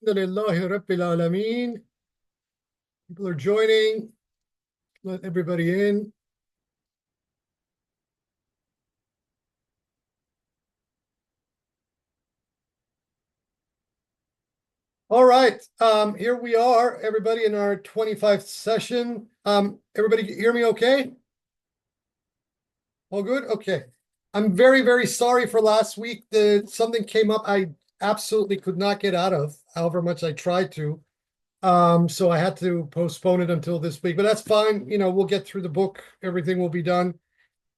Alhamdulillahi Rabbil Alameen. People are joining. Let everybody in. All right. Here we are, everybody, in our 25th session. Everybody hear me okay? All good? Okay. I'm very, very sorry for last week. Something came up I absolutely could not get out of, however much I tried to. So I had to postpone it until this week, but that's fine. We'll get through the book. Everything will be done.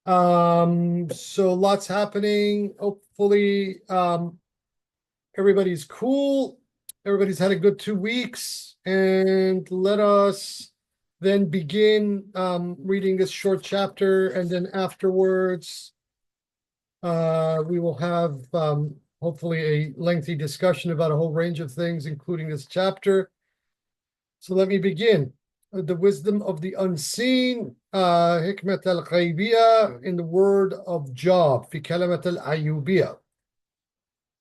So lots happening. Hopefully, everybody's cool. Everybody's had a good 2 weeks, and let us then begin reading this short chapter, and then afterwards, we will have hopefully a lengthy discussion about a whole range of things, including this chapter. So let me begin. The wisdom of the unseen, hikmat al-ghaybiyah, in the word of Job, fi kalimat al-ayubiyah.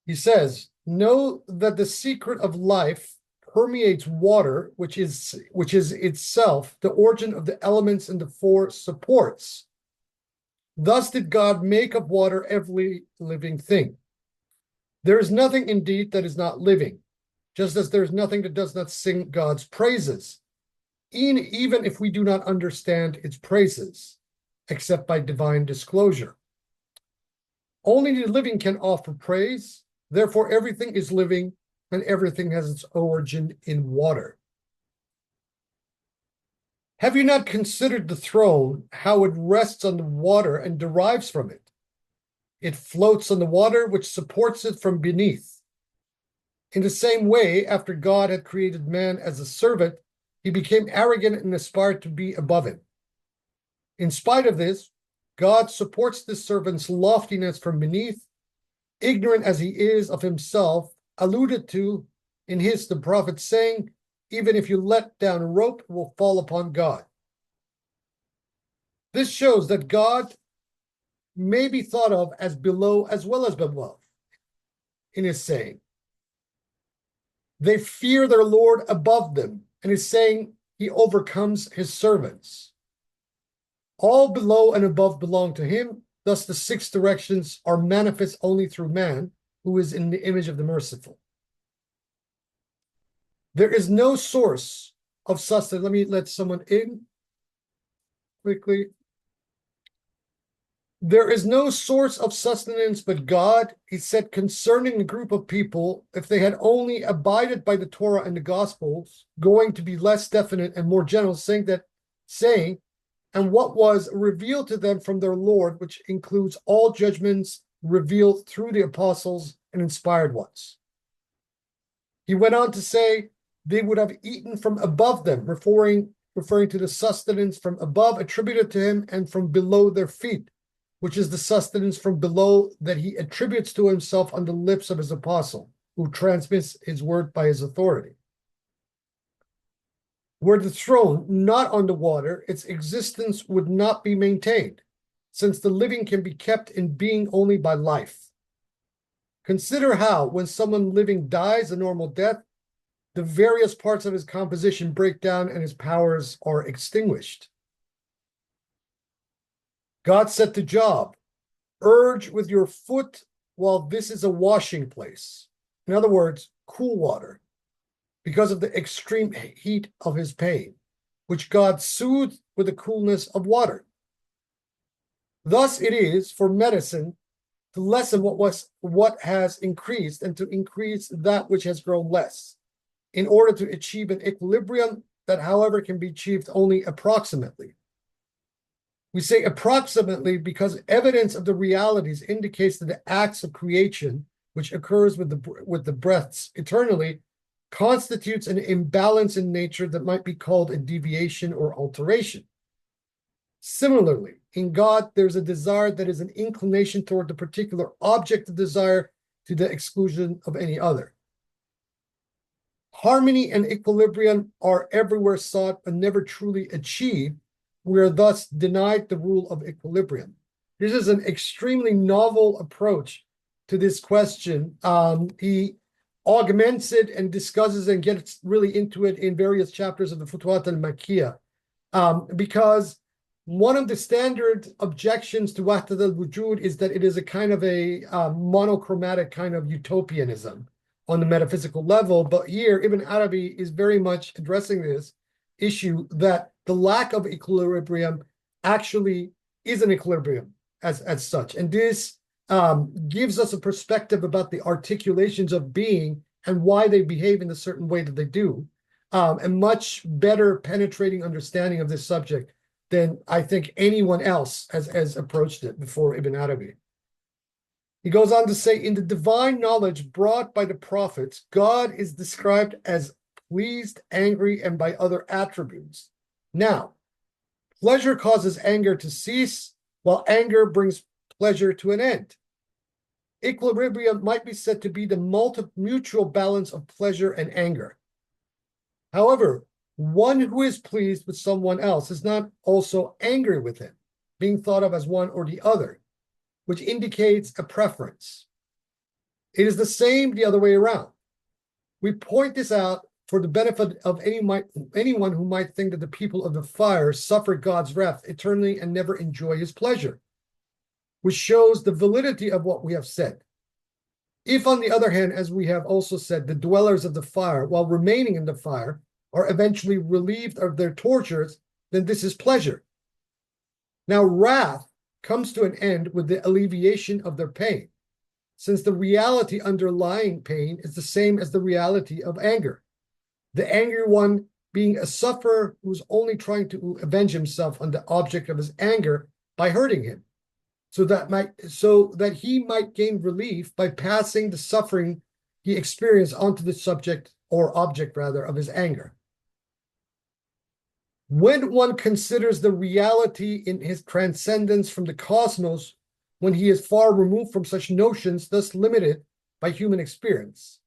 He says, know that the secret of life permeates water, which is itself the origin of the elements and the four supports. Thus did God make of water every living thing. There is nothing indeed that is not living, just as there is nothing that does not sing God's praises, even if we do not understand its praises, except by divine disclosure. Only the living can offer praise. Therefore, everything is living, and everything has its origin in water. Have you not considered the throne, how it rests on the water and derives from it? It floats on the water, which supports it from beneath. In the same way, after God had created man as a servant, he became arrogant and aspired to be above him. In spite of this, God supports the servant's loftiness from beneath, ignorant as he is of himself, alluded to in the prophet, saying, even if you let down a rope, it will fall upon God. This shows that God may be thought of as below as well as above in his saying. They fear their Lord above them, and is saying he overcomes his servants. All below and above belong to him. Thus, the six directions are manifest only through man, who is in the image of the merciful. There is no source of sustenance. Let me let someone in quickly. There is no source of sustenance but God, he said concerning a group of people, if they had only abided by the Torah and the Gospels, going to be less definite and more general, saying, and what was revealed to them from their Lord, which includes all judgments revealed through the apostles and inspired ones. He went on to say, they would have eaten from above them, referring to the sustenance from above attributed to him, and from below their feet, which is the sustenance from below that he attributes to himself on the lips of his apostle, who transmits his word by his authority. Were the throne not on the water, its existence would not be maintained, since the living can be kept in being only by life. Consider how, when someone living dies a normal death, the various parts of his composition break down and his powers are extinguished. God said to Job, urge with your foot while this is a washing place. In other words, cool water, because of the extreme heat of his pain, which God soothed with the coolness of water. Thus it is for medicine to lessen what has increased, and to increase that which has grown less, in order to achieve an equilibrium that, however, can be achieved only approximately. We say approximately because evidence of the realities indicates that the acts of creation, which occurs with the breaths eternally, constitutes an imbalance in nature that might be called a deviation or alteration. Similarly, in God, there's a desire that is an inclination toward the particular object of desire to the exclusion of any other. Harmony and equilibrium are everywhere sought but never truly achieved. We are thus denied the rule of equilibrium. This is an extremely novel approach to this question. He augments it and discusses and gets really into it in various chapters of the Futuhat al-Makkiyah. Because one of the standard objections to Wahdat al-Wujud is that it is a kind of a monochromatic kind of utopianism on the metaphysical level. But here, Ibn Arabi is very much addressing this issue that the lack of equilibrium actually is an equilibrium as such. And this gives us a perspective about the articulations of being and why they behave in a certain way that they do, a much better penetrating understanding of this subject than I think anyone else has approached it before Ibn Arabi. He goes on to say, in the divine knowledge brought by the prophets, God is described as pleased, angry, and by other attributes. Now, pleasure causes anger to cease, while anger brings pleasure to an end. Equilibrium might be said to be the mutual balance of pleasure and anger. However, one who is pleased with someone else is not also angry with him, being thought of as one or the other, which indicates a preference. It is the same the other way around. We point this out for the benefit of anyone who might think that the people of the fire suffer God's wrath eternally and never enjoy his pleasure, which shows the validity of what we have said. If, on the other hand, as we have also said, the dwellers of the fire, while remaining in the fire, are eventually relieved of their tortures, then this is pleasure. Now, wrath comes to an end with the alleviation of their pain, since the reality underlying pain is the same as the reality of anger. The angry one being a sufferer who's only trying to avenge himself on the object of his anger by hurting him, so that he might gain relief by passing the suffering he experienced onto the subject or object rather of his anger. When one considers the reality in his transcendence from the cosmos, when he is far removed from such notions, thus limited by human experience.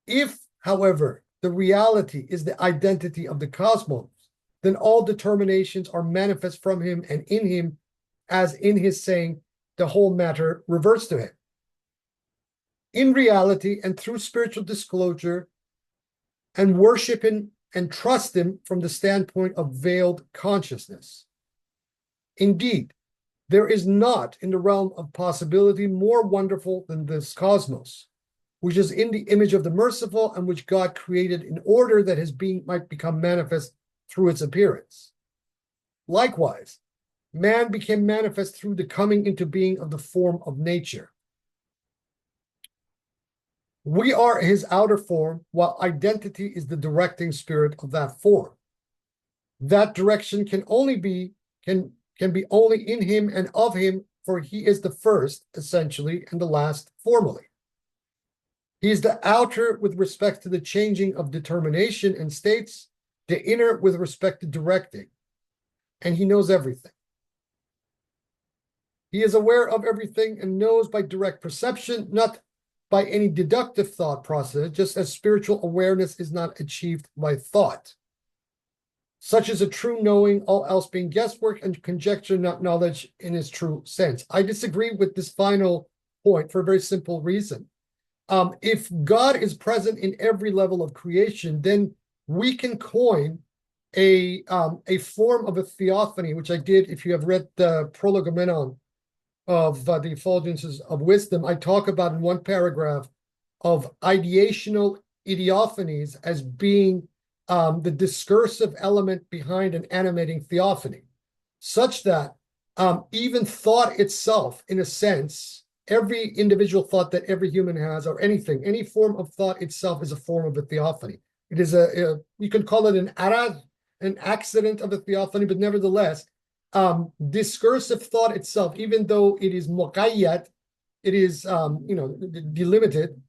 If, however, the reality is the identity of the cosmos, then all determinations are manifest from him and in him, as in his saying, the whole matter reverts to him. In reality and through spiritual disclosure and worship him and trust him from the standpoint of veiled consciousness. Indeed, there is not in the realm of possibility more wonderful than this cosmos, which is in the image of the merciful and which God created in order that his being might become manifest through its appearance. Likewise, man became manifest through the coming into being of the form of nature. We are his outer form, while identity is the directing spirit of that form. That direction can be only in him and of him, for he is the first, essentially, and the last, formally. He is the outer with respect to the changing of determination and states, the inner with respect to directing, and he knows everything. He is aware of everything and knows by direct perception, not by any deductive thought process, just as spiritual awareness is not achieved by thought. Such is a true knowing, all else being guesswork and conjecture, not knowledge in its true sense. I disagree with this final point for a very simple reason. If God is present in every level of creation, then we can coin a form of a theophany, which I did. If you have read the Prolegomenon of the Effulgences of Wisdom, I talk about in one paragraph of ideational ideophanies as being the discursive element behind an animating theophany, such that even thought itself, in a sense, every individual thought that every human has, or anything, any form of thought itself is a form of a theophany. It is you can call it an arad, an accident of a theophany, but nevertheless, discursive thought itself, even though it is muqayyad, it is delimited,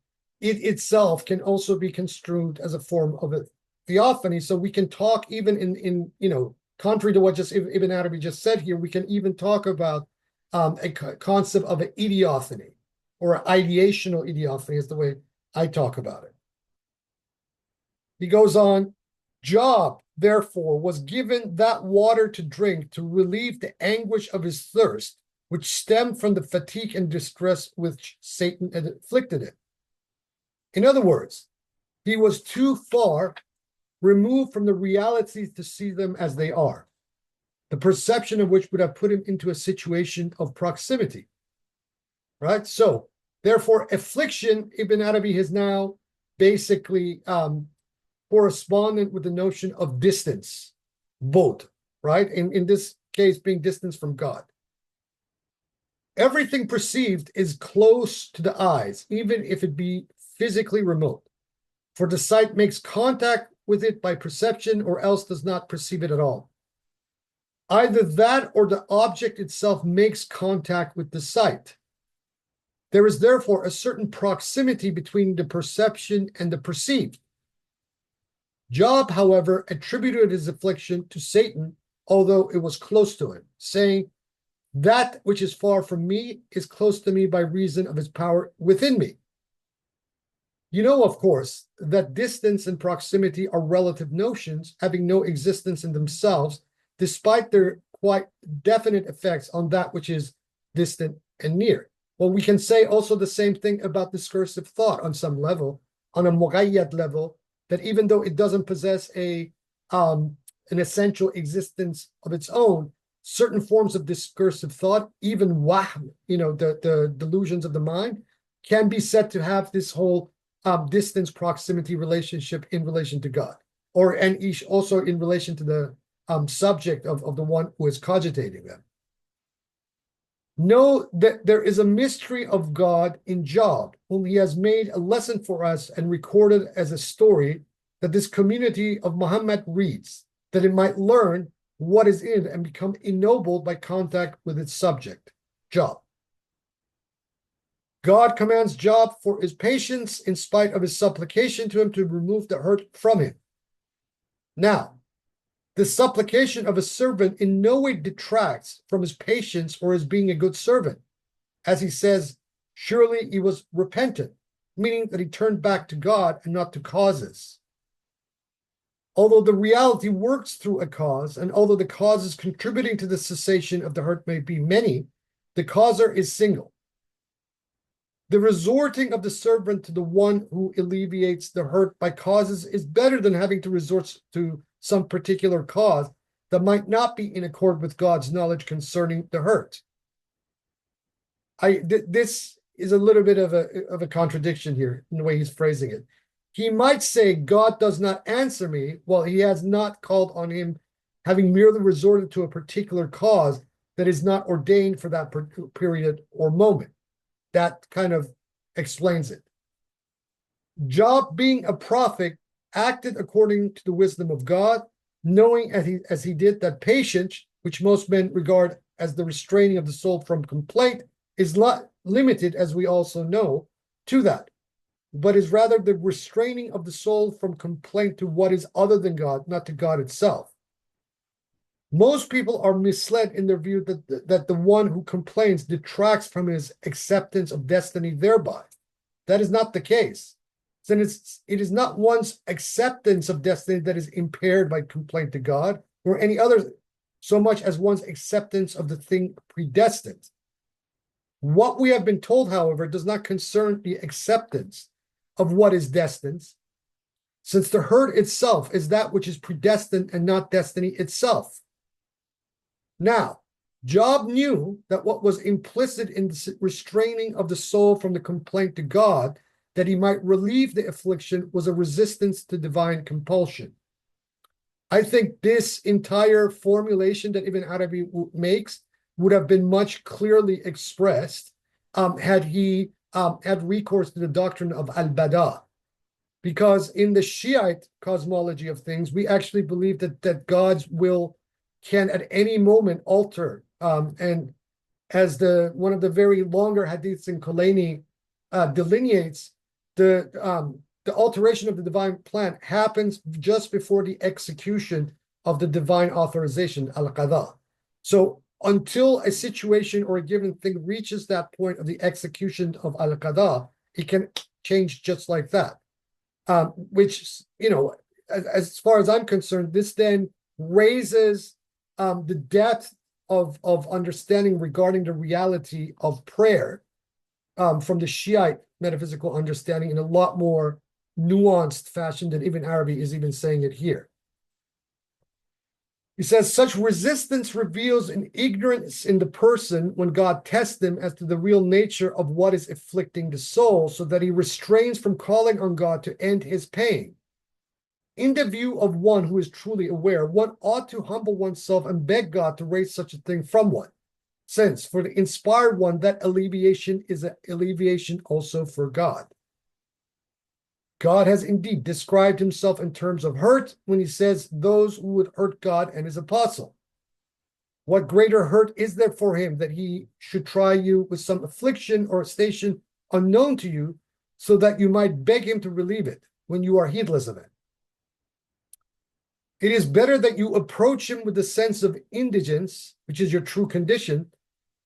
it itself can also be construed as a form of a theophany. So we can talk even in contrary to what just Ibn Arabi just said here, we can even talk about a concept of an ideophany, or an ideational ideophany is the way I talk about it. He goes on, Job, therefore, was given that water to drink to relieve the anguish of his thirst, which stemmed from the fatigue and distress which Satan had afflicted it. In other words, he was too far removed from the realities to see them as they are, the perception of which would have put him into a situation of proximity, right? So, therefore, affliction, Ibn Arabi has now basically correspondent with the notion of distance, both, right? In this case, being distance from God. Everything perceived is close to the eyes, even if it be physically remote, for the sight makes contact with it by perception or else does not perceive it at all. Either that or the object itself makes contact with the sight. There is therefore a certain proximity between the perception and the perceived. Job, however, attributed his affliction to Satan, although it was close to him, saying, "That which is far from me is close to me by reason of his power within me." You know, of course, that distance and proximity are relative notions having no existence in themselves, despite their quite definite effects on that which is distant and near. Well, we can say also the same thing about discursive thought on some level, on a mughayyad level, that even though it doesn't possess an essential existence of its own, certain forms of discursive thought, even wahm, the delusions of the mind, can be said to have this whole distance proximity relationship in relation to God, and also in relation to the subject of the one who is cogitating them. Know that there is a mystery of God in Job, whom he has made a lesson for us and recorded as a story that this community of Muhammad reads, that it might learn what is in it and become ennobled by contact with its subject, Job. God commands Job for his patience in spite of his supplication to him to remove the hurt from him. Now, the supplication of a servant in no way detracts from his patience or his being a good servant. As he says, surely he was repentant, meaning that he turned back to God and not to causes. Although the reality works through a cause, and although the causes contributing to the cessation of the hurt may be many, the causer is single. The resorting of the servant to the one who alleviates the hurt by causes is better than having to resort to some particular cause that might not be in accord with God's knowledge concerning the hurt. This is a little bit of a contradiction here in the way he's phrasing it. He might say, God does not answer me, while he has not called on him, having merely resorted to a particular cause that is not ordained for that period or moment. That kind of explains it. Job, being a prophet, acted according to the wisdom of God, knowing as he did that patience, which most men regard as the restraining of the soul from complaint, is not limited, as we also know, to that, but is rather the restraining of the soul from complaint to what is other than God, not to God itself. Most people are misled in their view that the one who complains detracts from his acceptance of destiny thereby. That is not the case. Since it is not one's acceptance of destiny that is impaired by complaint to God or any other, so much as one's acceptance of the thing predestined. What we have been told, however, does not concern the acceptance of what is destined, since the hurt itself is that which is predestined and not destiny itself. Now, Job knew that what was implicit in the restraining of the soul from the complaint to God, that he might relieve the affliction, was a resistance to divine compulsion. I think this entire formulation that Ibn Arabi makes would have been much clearly expressed had he had recourse to the doctrine of al-Bada. Because in the Shiite cosmology of things, we actually believe that God's will can at any moment alter. And as one of the very longer hadiths in Kulaini delineates, the alteration of the divine plan happens just before the execution of the divine authorization, al-Qadha. So until a situation or a given thing reaches that point of the execution of al-Qadha, it can change just like that. Which, as far as I'm concerned, this then raises the depth of understanding regarding the reality of prayer from the Shiite metaphysical understanding in a lot more nuanced fashion than Ibn Arabi is even saying it here. He says, such resistance reveals an ignorance in the person when God tests them as to the real nature of what is afflicting the soul, so that he restrains from calling on God to end his pain. In the view of one who is truly aware, one ought to humble oneself and beg God to raise such a thing from one, since for the inspired one, that alleviation is an alleviation also for God. God has indeed described himself in terms of hurt when he says those who would hurt God and his apostle. What greater hurt is there for him that he should try you with some affliction or station unknown to you, so that you might beg him to relieve it when you are heedless of it? It is better that you approach him with the sense of indigence, which is your true condition,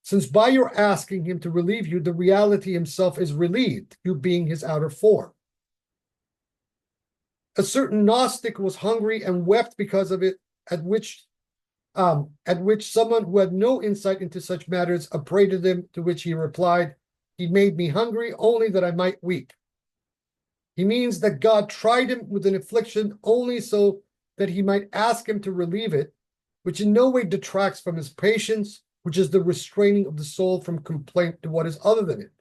since by your asking him to relieve you, the reality himself is relieved, you being his outer form. A certain Gnostic was hungry and wept because of it, at which someone who had no insight into such matters upbraided him, to which he replied, he made me hungry only that I might weep. He means that God tried him with an affliction only so that he might ask him to relieve it, which in no way detracts from his patience, which is the restraining of the soul from complaint to what is other than it.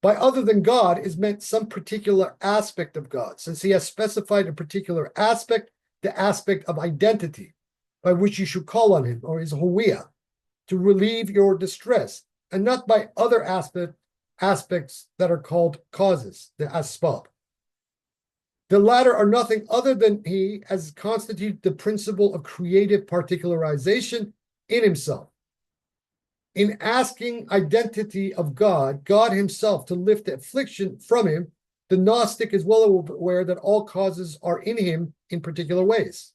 By other than God is meant some particular aspect of God, since he has specified a particular aspect, the aspect of identity, by which you should call on him, or his huwiyah, to relieve your distress, and not by other aspects that are called causes, the asbab. The latter are nothing other than he as constitute the principle of creative particularization in himself. In asking identity of God, God himself to lift the affliction from him, the Gnostic is well aware that all causes are in him in particular ways.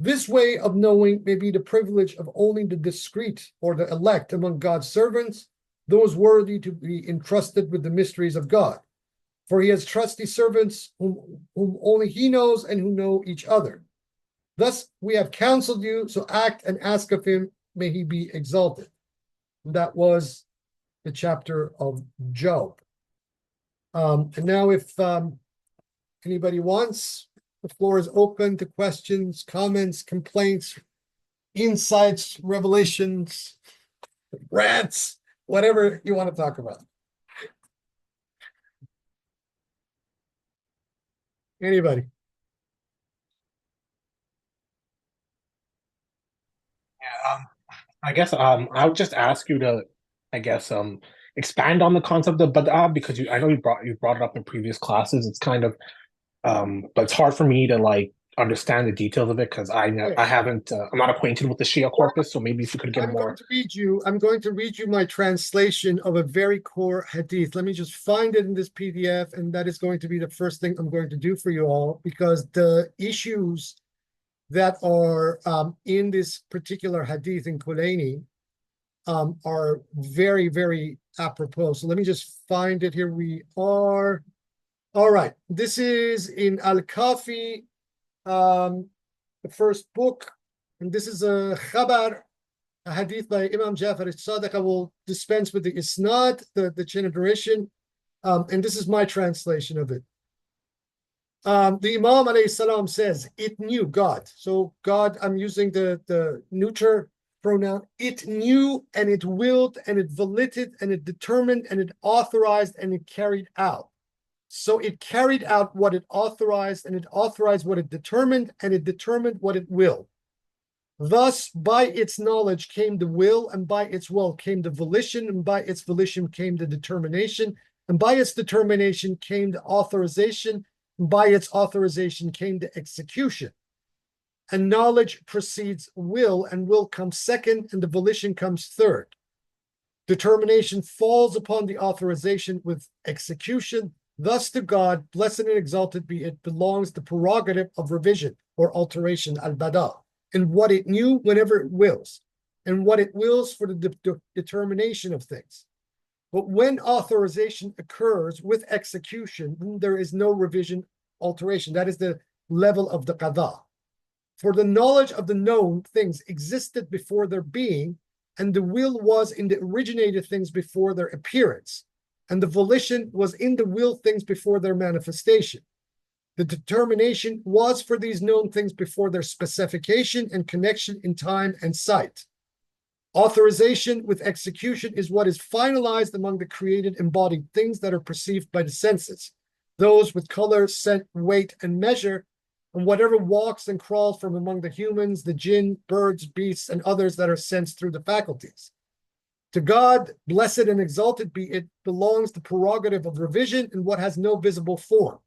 This way of knowing may be the privilege of only the discreet or the elect among God's servants, those worthy to be entrusted with the mysteries of God. For he has trusty servants whom only he knows and who know each other. Thus we have counseled you, so act and ask of him, may he be exalted. And that was the chapter of Job. And now if anybody wants, the floor is open to questions, comments, complaints, insights, revelations, rants, whatever you want to talk about. Anybody? Yeah, I guess I would just ask you to, I guess, expand on the concept of bada because I know you brought it up in previous classes. It's kind of but it's hard for me to like understand the details of it because Okay. I haven't I'm not acquainted with the Shia corpus. So maybe if you could give more. I'm going to read you my translation of a very core hadith. Let me just find it in this PDF, and that is going to be the first thing I'm going to do for you all, because the issues that are in this particular hadith in Kulaini are very, very apropos. So let me just find it. Here we are. All right. This is in Al-Kafi, the first book. And this is a khabar, a hadith by Imam Jafar al-Sadiq. I will dispense with the isnad, the chain of narration. And this is my translation of it. The Imam alayhi salam says, it knew God. So God, I'm using the neuter pronoun. It knew and it willed and it volited and it determined and it authorized and it carried out. So it carried out what it authorized and it authorized what it determined and it determined what it willed. Thus, by its knowledge came the will, and by its will came the volition, and by its volition came the determination, and by its determination came the authorization, and by its authorization came the execution. And knowledge precedes will, and will comes second, and the volition comes third. Determination falls upon the authorization with execution. Thus to God, blessed and exalted be it, belongs the prerogative of revision or alteration, al-bada, in what it knew whenever it wills, and what it wills for the determination of things. But when authorization occurs with execution, there is no revision, alteration. That is the level of the qada. For the knowledge of the known things existed before their being, and the will was in the originated things before their appearance, and the volition was in the will things before their manifestation. The determination was for these known things before their specification and connection in time and sight. Authorization with execution is what is finalized among the created embodied things that are perceived by the senses, those with color, scent, weight, and measure, and whatever walks and crawls from among the humans, the jinn, birds, beasts, and others that are sensed through the faculties. To God, blessed and exalted be it, belongs the prerogative of revision in what has no visible form.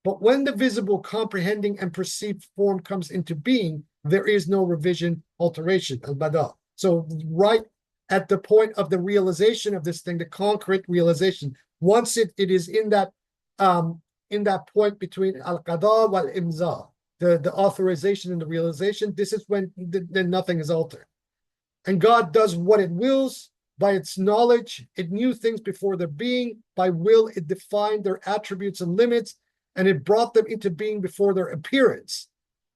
But when the visible, comprehending, and perceived form comes into being, there is no revision, alteration, al-bada. So right at the point of the realization of this thing, the concrete realization, once it is in that point between al-qada wal-imza, the authorization and the realization, this is when then nothing is altered. And God does what it wills. By its knowledge, it knew things before their being. By will, it defined their attributes and limits, and it brought them into being before their appearance.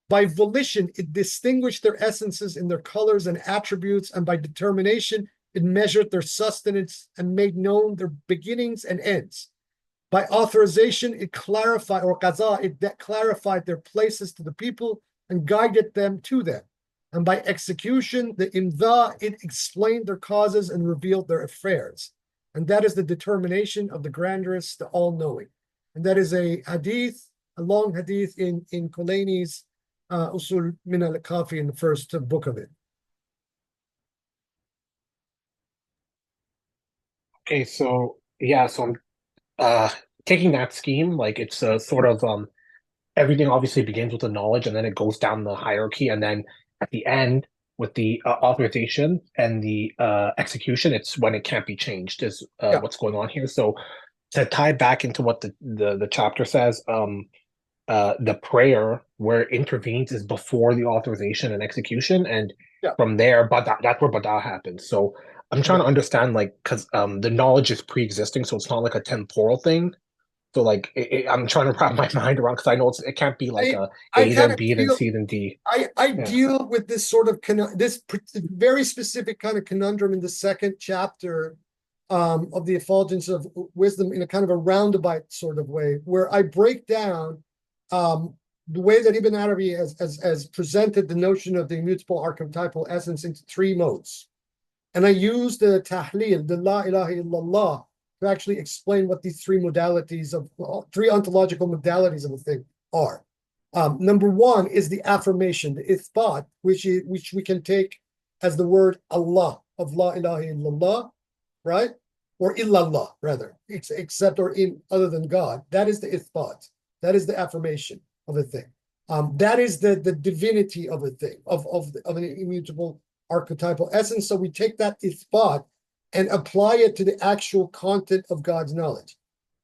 By volition, it distinguished their essences in their colors and attributes, and by determination, it measured their sustenance and made known their beginnings and ends. By authorization, it clarified, or qaza, it clarified their places to the people and guided them to them. And by execution, the imdha, it explained their causes and revealed their affairs. And that is the determination of the grandiose, the all-knowing. And that is a hadith, a long hadith in Kulaini's Usul min al-Kafi, in the first book of it. Okay, so yeah, so I'm taking that scheme, like it's a sort of everything obviously begins with the knowledge and then it goes down the hierarchy, and then at the end with the authorization and the execution, it's when it can't be changed is Yeah. what's going on here. So to tie back into what the chapter says, the prayer where it intervenes is before the authorization and execution, and Yeah. from there, but that's where bada happens. So I'm trying Okay. to understand, like, because the knowledge is pre-existing, so it's not like a temporal thing. So like I'm trying to wrap my mind around, because I know it can't be like a I A kind then of B then feel C then D. I Yeah. deal with this sort of very specific kind of conundrum in the second chapter of the Effulgence of Wisdom, in a kind of a roundabout sort of way, where I break down the way that Ibn Arabi has presented the notion of the immutable archetypal essence into three modes. And I use the tahleel, the la ilaha illallah, to actually explain what these three modalities of three ontological modalities of a thing are. Number one is the affirmation, the ithbat, which we can take as the word Allah, of la ilaha illallah, right? Or illallah, rather, except or in other than God. That is the ithbat. That is the affirmation of a thing. That is the divinity of a thing, of an immutable archetypal essence. So we take that ithbat and apply it to the actual content of God's knowledge.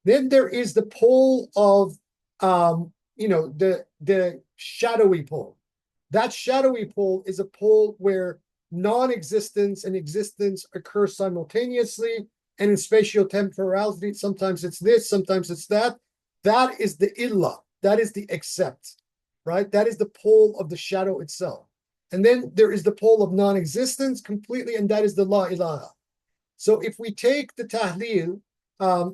Then there is the pole of the shadowy pole. That shadowy pole is a pole where non-existence and existence occur simultaneously, and in spatial temporality, sometimes it's this, sometimes it's that. That is the illah, that is the accept, right? That is the pole of the shadow itself. And then there is the pole of non-existence completely, and that is the la ilaha. So if we take the tahleel,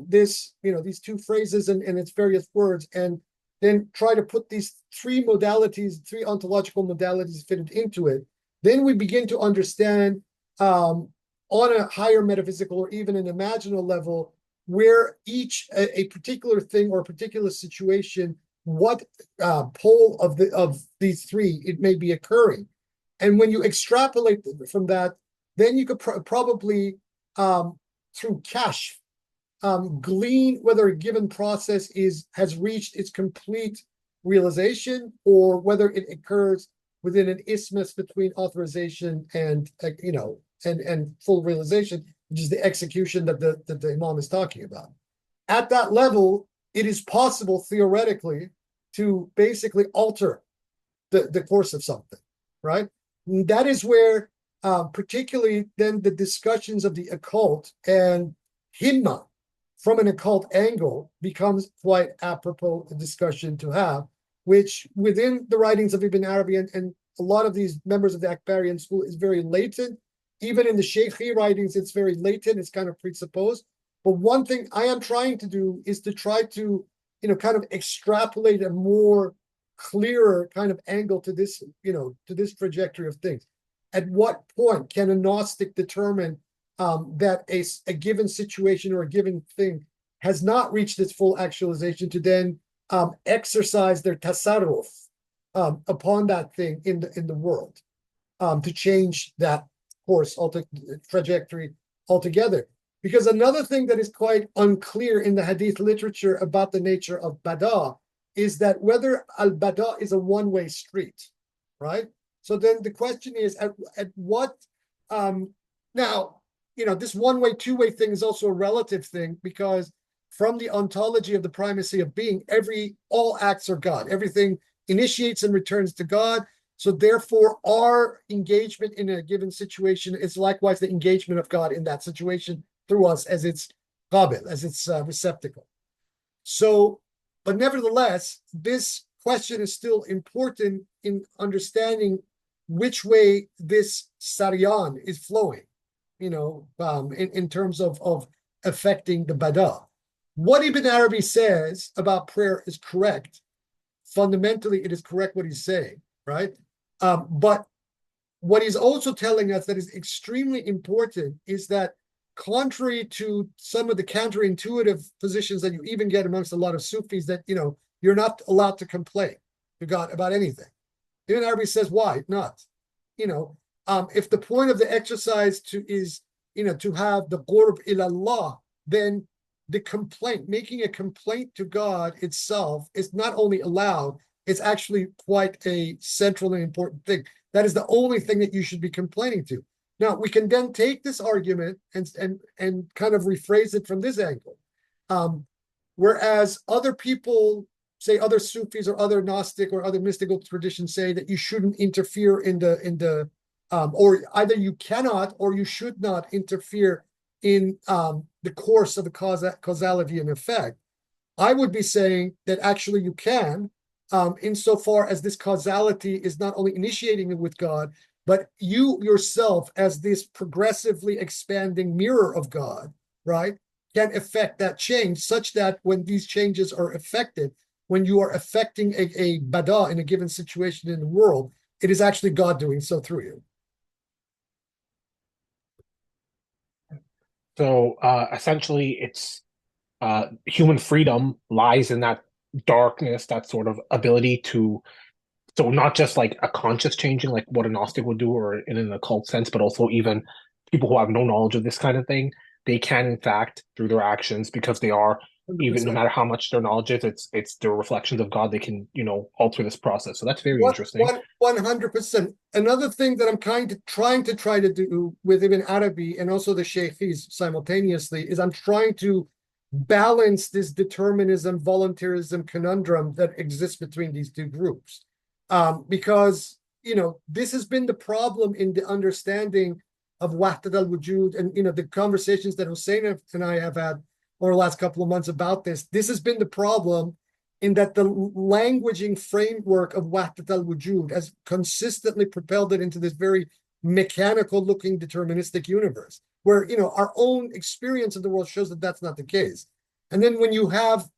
these two phrases and its various words, and then try to put these three modalities, three ontological modalities fitted into it, then we begin to understand on a higher metaphysical or even an imaginal level where each a particular thing or a particular situation, what pole of these three it may be occurring. And when you extrapolate from that, then you could probably through kashf glean whether a given process has reached its complete realization, or whether it occurs within an isthmus between authorization and and full realization, which is the execution that the Imam is talking about. At that level, it is possible theoretically to basically alter the course of something, right? And that is where particularly then the discussions of the occult and himma from an occult angle becomes quite apropos a discussion to have, which within the writings of Ibn Arabi and a lot of these members of the Akbarian school is very latent Even in the Sheikhi writings, it's very latent, it's kind of presupposed. But one thing I am trying to do is to try to, kind of extrapolate a more clearer kind of angle to this, to this trajectory of things. At what point can a Gnostic determine that a given situation or a given thing has not reached its full actualization to then exercise their tasarruf upon that thing in the world, to change that course, trajectory altogether? Because another thing that is quite unclear in the hadith literature about the nature of bada is that whether al-bada is a one-way street, right? So then the question is, at what, now, this one-way, two-way thing is also a relative thing, because from the ontology of the primacy of being, all acts are God. Everything initiates and returns to God. So therefore, our engagement in a given situation is likewise the engagement of God in that situation through us as its qabil, as its receptacle. So, but nevertheless, this question is still important in understanding which way this saryan is flowing, in terms of affecting the bada. What Ibn Arabi says about prayer is correct. Fundamentally, it is correct what he's saying, right? But what he's also telling us that is extremely important is that, contrary to some of the counterintuitive positions that you even get amongst a lot of Sufis, that you're not allowed to complain to God about anything. Ibn Arabi says, why not? If the point of the exercise is to have the qurb ilallah, then the complaint, making a complaint to God itself, is not only allowed, it's actually quite a central and important thing. That is the only thing that you should be complaining to. Now, we can then take this argument and kind of rephrase it from this angle. Whereas other people, say other Sufis or other Gnostic or other mystical traditions, say that you shouldn't interfere in the or either you cannot or you should not interfere in the course of the causality and effect. I would be saying that actually you can, insofar as this causality is not only initiating it with God, but you yourself, as this progressively expanding mirror of God, right, can affect that change, such that when these changes are affected, when you are affecting a bada in a given situation in the world, it is actually God doing so through you. So essentially, it's human freedom lies in that darkness, that sort of ability to, so not just like a conscious changing, like what a Gnostic would do, or in an occult sense, but also even people who have no knowledge of this kind of thing, they can, in fact, through their actions, because they are, even no 100%. matter how much their knowledge is, it's their reflections of God. They can, alter this process. So that's very What interesting. 100%. Another thing that I'm trying to do with Ibn Arabi and also the Shaykhis simultaneously is I'm trying to balance this determinism, voluntarism conundrum that exists between these two groups. Because this has been the problem in the understanding of Wahdat al-Wujud, and the conversations that Hussein and I have had over the last couple of months about this. This has been the problem, in that the languaging framework of Wahdat al-Wujud has consistently propelled it into this very mechanical-looking deterministic universe, where our own experience of the world shows that that's not the case. And then when you have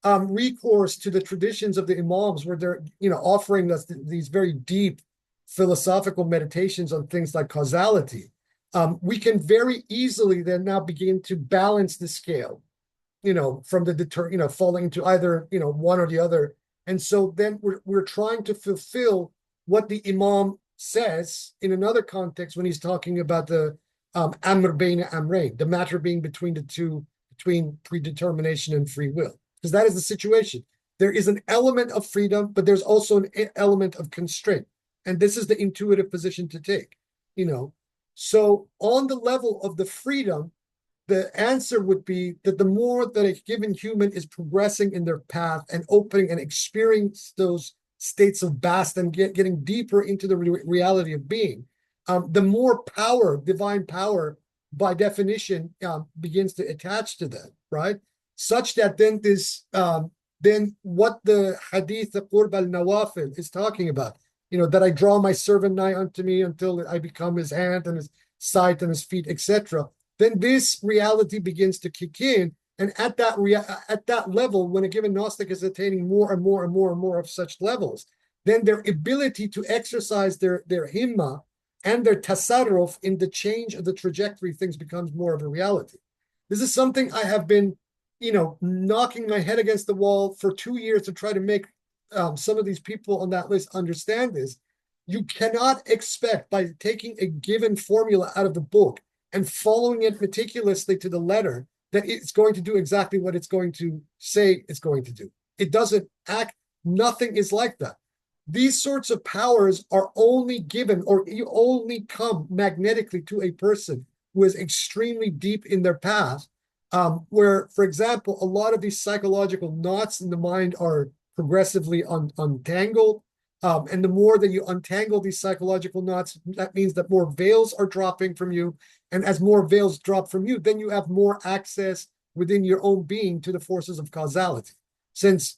recourse to the traditions of the Imams, where they're offering us these very deep philosophical meditations on things like causality, we can very easily then now begin to balance the scale, from the falling into either one or the other. And so then we're trying to fulfill what the Imam says in another context when he's talking about the amr bayna amrayn, the matter being between the two, between predetermination and free will, because that is the situation. There is an element of freedom, but there's also an element of constraint, and this is the intuitive position to take. So on the level of the freedom, the answer would be that the more that a given human is progressing in their path and opening and experiencing those states of bast and getting deeper into the reality of being, the more power, divine power, by definition, begins to attach to them, right? Such that then then what the hadith of Qurb al-Nawafil is talking about, that I draw my servant nigh unto me until I become his hand and sight on his feet, etc., then this reality begins to kick in. And at that level, when a given Gnostic is attaining more and more and more and more of such levels, then their ability to exercise their himma and their tasarruf in the change of the trajectory of things becomes more of a reality. This is something I have been, knocking my head against the wall for 2 years to try to make some of these people on that list understand this. You cannot expect, by taking a given formula out of the book and following it meticulously to the letter, that it's going to do exactly what it's going to say it's going to do. It doesn't act, nothing is like that. These sorts of powers are only given, or you only come magnetically to a person who is extremely deep in their past, where, for example, a lot of these psychological knots in the mind are progressively untangled. And the more that you untangle these psychological knots, that means that more veils are dropping from you. And as more veils drop from you, then you have more access within your own being to the forces of causality. Since,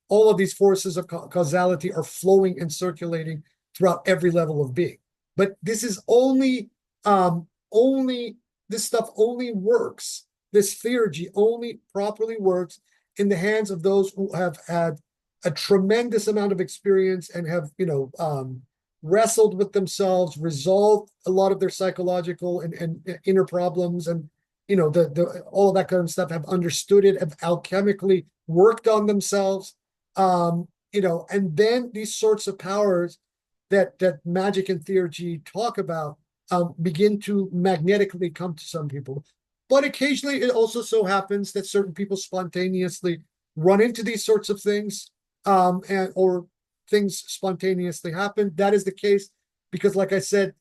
all of these forces of causality are flowing and circulating throughout every level of being. But this is this stuff only works, this theurgy only properly works in the hands of those who have had a tremendous amount of experience and have, wrestled with themselves, resolved a lot of their psychological and inner problems, and all of that kind of stuff, have understood it, have alchemically worked on themselves. And then these sorts of powers that magic and theurgy talk about begin to magnetically come to some people. But occasionally it also so happens that certain people spontaneously run into these sorts of things, or things spontaneously happen. That is the case because, like I said,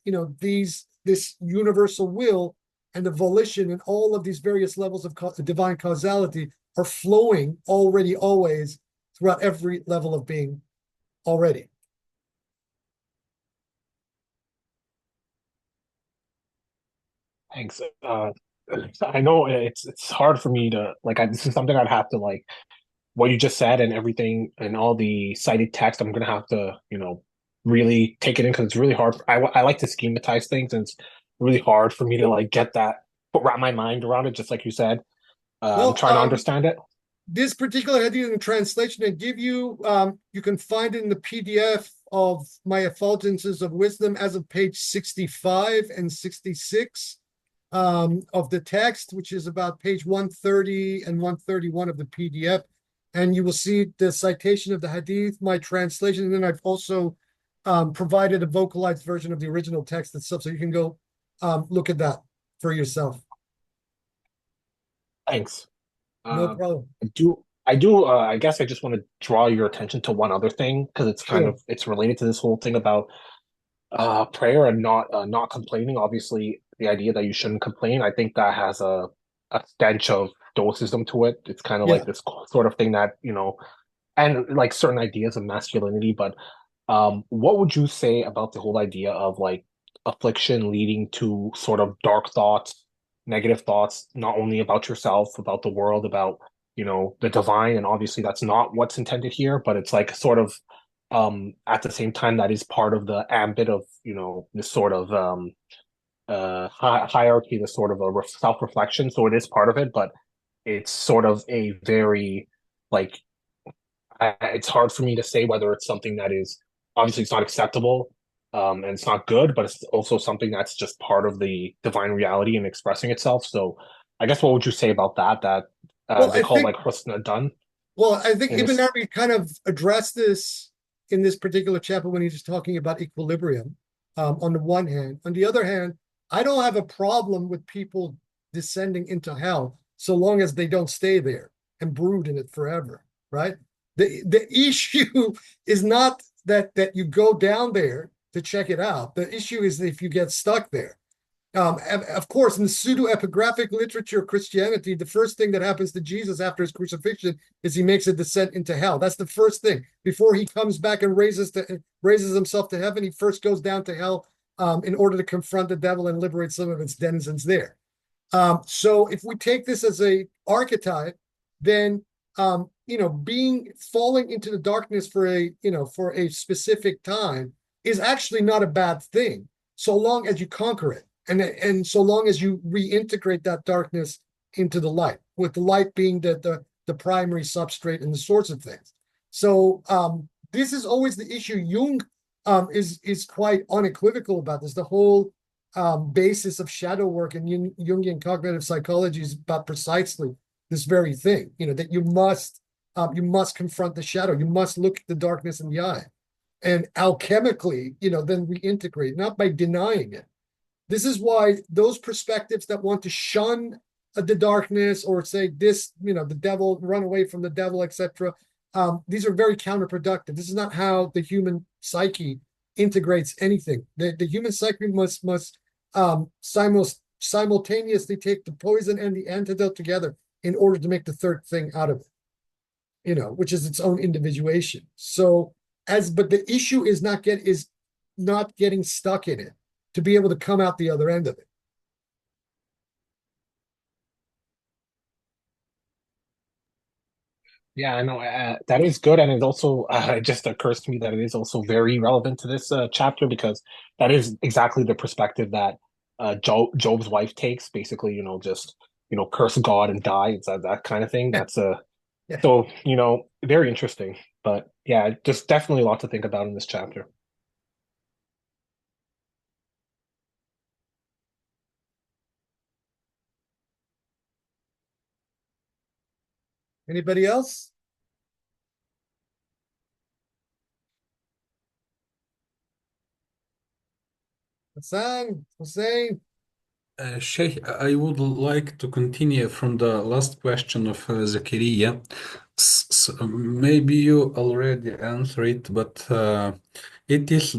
this universal will and the volition and all of these various levels of divine causality are flowing already, always, throughout every level of being already. Thanks. I know it's hard for me to like. This is something I'd have to like what you just said and everything and all the cited text. I'm gonna have to really take it in because it's really hard. I like to schematize things, and it's really hard for me to like get that wrap my mind around it. Just like you said, I'm Well, trying to understand it. this particular heading in the translation I give you, you can find it in the PDF of my Effulgences of Wisdom as of page 65 and 66 of the text, which is about page 130 and 131 of the PDF. And you will see the citation of the hadith, my translation, and then I've also provided a vocalized version of the original text itself, so you can go look at that for yourself. Thanks. No Uh, problem. I guess I just want to draw your attention to one other thing because Sure. it's related to this whole thing about prayer and not complaining. Obviously, the idea that you shouldn't complain, I think that has a stench of stoicism to it. It's kind of Yeah. like this sort of thing that, and like certain ideas of masculinity. But what would you say about the whole idea of like affliction leading to sort of dark thoughts, negative thoughts, not only about yourself, about the world, about, the divine, and obviously that's not what's intended here, but it's like sort of at the same time that is part of the ambit of, this sort of hierarchy, this sort of a self-reflection. So it is part of it, but it's sort of a very like it's hard for me to say whether it's something that is obviously it's not acceptable, and it's not good, but it's also something that's just part of the divine reality and expressing itself. So I guess what would you say about that? That Well, they I call think like husna done I think in Ibn this. Arabi kind of addressed this in this particular chapter when he's talking about equilibrium. On the one hand, on the other hand, I don't have a problem with people descending into hell so long as they don't stay there and brood in it forever, right? The issue is not that you go down there to check it out. The issue is if you get stuck there. Of course, in the pseudo-epigraphic literature of Christianity, the first thing that happens to Jesus after his crucifixion is he makes a descent into hell. That's the first thing. Before he comes back and raises himself to heaven, he first goes down to hell in order to confront the devil and liberate some of its denizens there. So if we take this as a archetype, then falling into the darkness for a specific time is actually not a bad thing, so long as you conquer it. And so long as you reintegrate that darkness into the light, with the light being the primary substrate and the source of things. So this is always the issue. Jung is quite unequivocal about this. The whole basis of shadow work and Jungian cognitive psychology is about precisely this very thing. That you must confront the shadow. You must look the darkness in the eye, and alchemically, then reintegrate, not by denying it. This is why those perspectives that want to shun the darkness or say this, the devil, run away from the devil, etc. These are very counterproductive. This is not how the human psyche integrates anything. The human psyche must simultaneously take the poison and the antidote together in order to make the third thing out of it, which is its own individuation. So but the issue is not getting stuck in it to be able to come out the other end of it. Yeah, I know that is good, and it also it just occurs to me that it is also very relevant to this chapter because that is exactly the perspective that Job's wife takes. Basically, just curse God and die. It's that kind of thing. That's Yeah. so very interesting. But yeah, just definitely a lot to think about in this chapter. Anybody else? Hussein. Sheikh, I would like to continue from the last question of Zakaria. Maybe you already answered it, but it is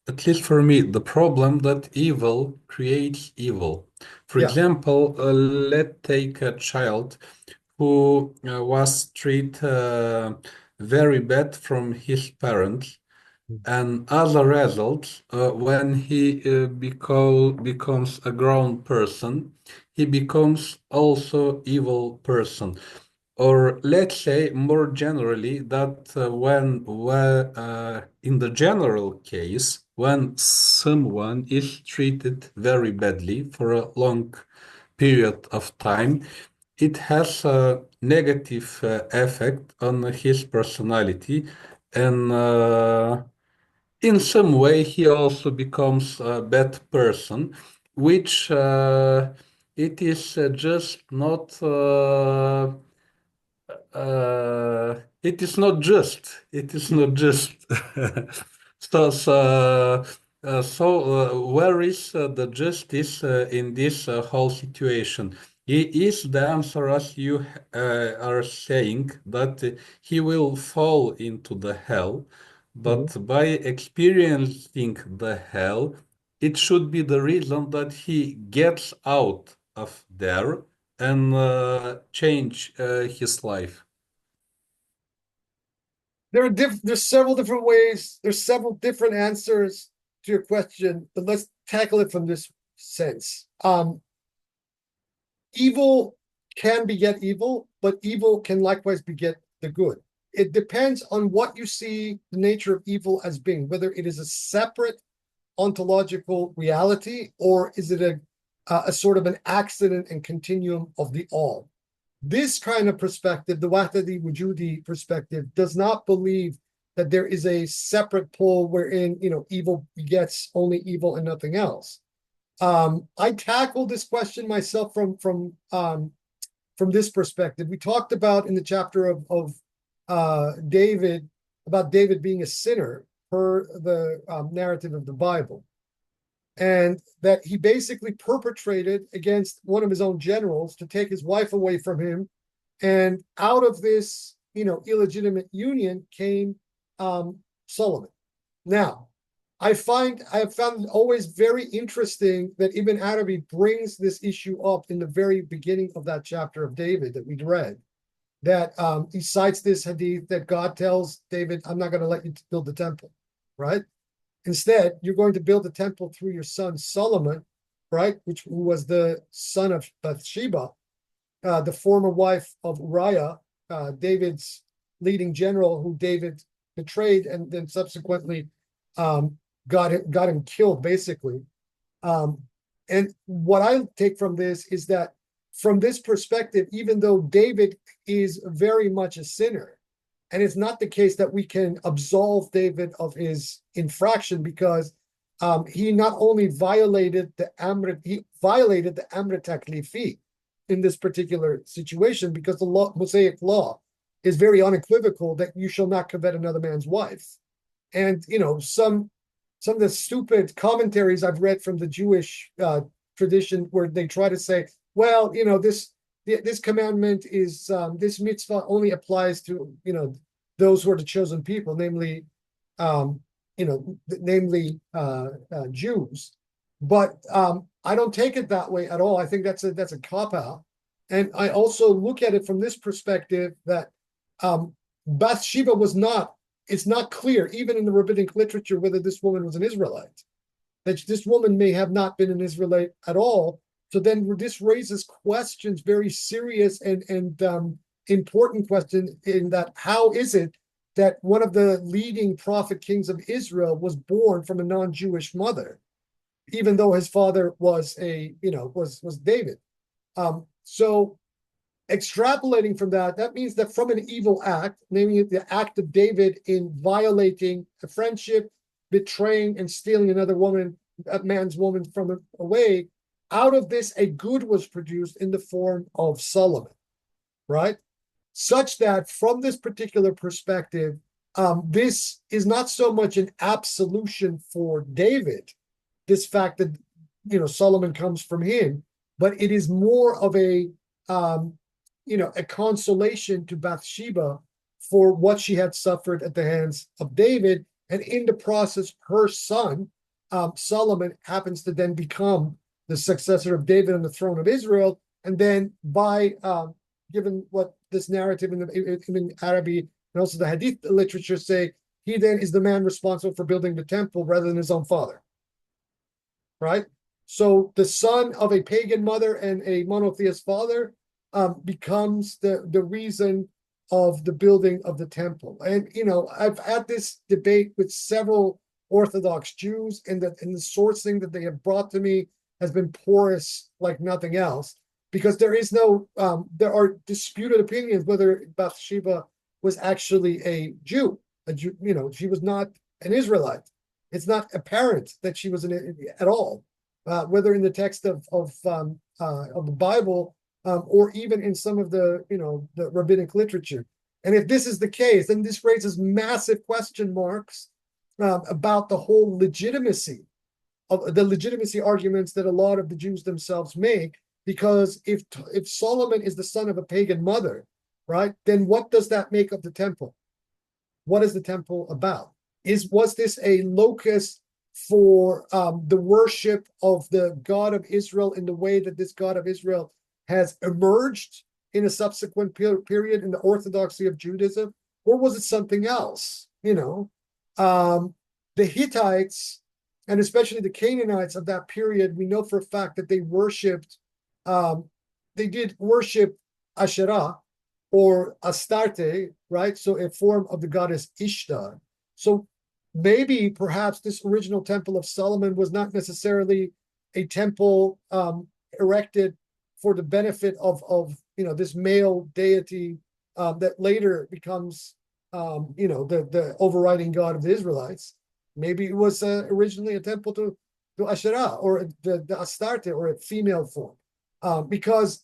at least for me, the problem that evil creates evil. For Yeah. example, let's take a child who was treated very bad from his parents, and as a result, when he becomes a grown person, he becomes also evil person. Or let's say more generally that in the general case, when someone is treated very badly for a long period of time, it has a negative effect on his personality, and in some way he also becomes a bad person, which it is just not it is not just. It is not just. Where is the justice in this whole situation? Is the answer, as you are saying, that he will fall into the hell, Mhm. but by experiencing the hell, it should be the reason that he gets out of there and change his life. There's several different ways. There's several different answers to your question, but let's tackle it from this sense. Evil can beget evil, but evil can likewise beget the good. It depends on what you see the nature of evil as being, whether it is a separate ontological reality or is it a sort of an accident and continuum of the all. This kind of perspective, the Wahdati Wujudi perspective, does not believe that there is a separate pole wherein evil begets only evil and nothing else. I tackled this question myself from this perspective. We talked about in the chapter of David about David being a sinner per the narrative of the Bible, and that he basically perpetrated against one of his own generals to take his wife away from him, and out of this illegitimate union came Solomon. Now, I have found it always very interesting that Ibn Arabi brings this issue up in the very beginning of that chapter of David that we read. That he cites this hadith that God tells David, "I'm not going to let you build the temple," right? Instead, you're going to build the temple through your son Solomon, right? Who was the son of Bathsheba, the former wife of Uriah, David's leading general, who David betrayed and then subsequently got him killed, basically. And what I take from this is that from this perspective, even though David is very much a sinner, and it's not the case that we can absolve David of his infraction because he not only violated the Amr Taklifi in this particular situation, because the Mosaic law is very unequivocal that you shall not covet another man's wife. And some of the stupid commentaries I've read from the Jewish tradition where they try to say, well, this commandment is this mitzvah only applies to those who are the chosen people, namely Jews. But I don't take it that way at all. I think that's a cop out, and I also look at it from this perspective that Bathsheba was not. It's not clear, even in the rabbinic literature, whether this woman was an Israelite. That this woman may have not been an Israelite at all. So then this raises questions, very serious and important questions, in that how is it that one of the leading prophet kings of Israel was born from a non-Jewish mother, even though his father was was David. So extrapolating from that means that from an evil act, namely the act of David in violating a friendship, betraying and stealing a man's woman from away, out of this a good was produced in the form of Solomon, right? Such that from this particular perspective, this is not so much an absolution for David, this fact that Solomon comes from him, but it is more of a consolation to Bathsheba for what she had suffered at the hands of David. And in the process, her son, Solomon, happens to then become the successor of David on the throne of Israel. And then given what this narrative in Arabic and also the Hadith literature say, he then is the man responsible for building the temple rather than his own father. Right? So the son of a pagan mother and a monotheist father becomes the reason of the building of the temple. And I've had this debate with several Orthodox Jews, and the sourcing that they have brought to me has been porous like nothing else, because there are disputed opinions whether Bathsheba was actually a Jew. She was not an Israelite. It's not apparent that she was at all, whether in the text of the Bible or even in some of the rabbinic literature. And if this is the case, then this raises massive question marks about the whole legitimacy arguments that a lot of the Jews themselves make. Because if Solomon is the son of a pagan mother, right, then what does that make of the temple? What is the temple about? Was this a locus for the worship of the God of Israel in the way that this God of Israel has emerged in a subsequent period in the orthodoxy of Judaism? Or was it something else? The Hittites, and especially the Canaanites of that period, we know for a fact that they did worship Asherah or Astarte, right? So a form of the goddess Ishtar. So maybe perhaps this original temple of Solomon was not necessarily a temple erected for the benefit of this male deity that later becomes the overriding god of the Israelites. Maybe it was originally a temple to Asherah or the Astarte, or a female form. Because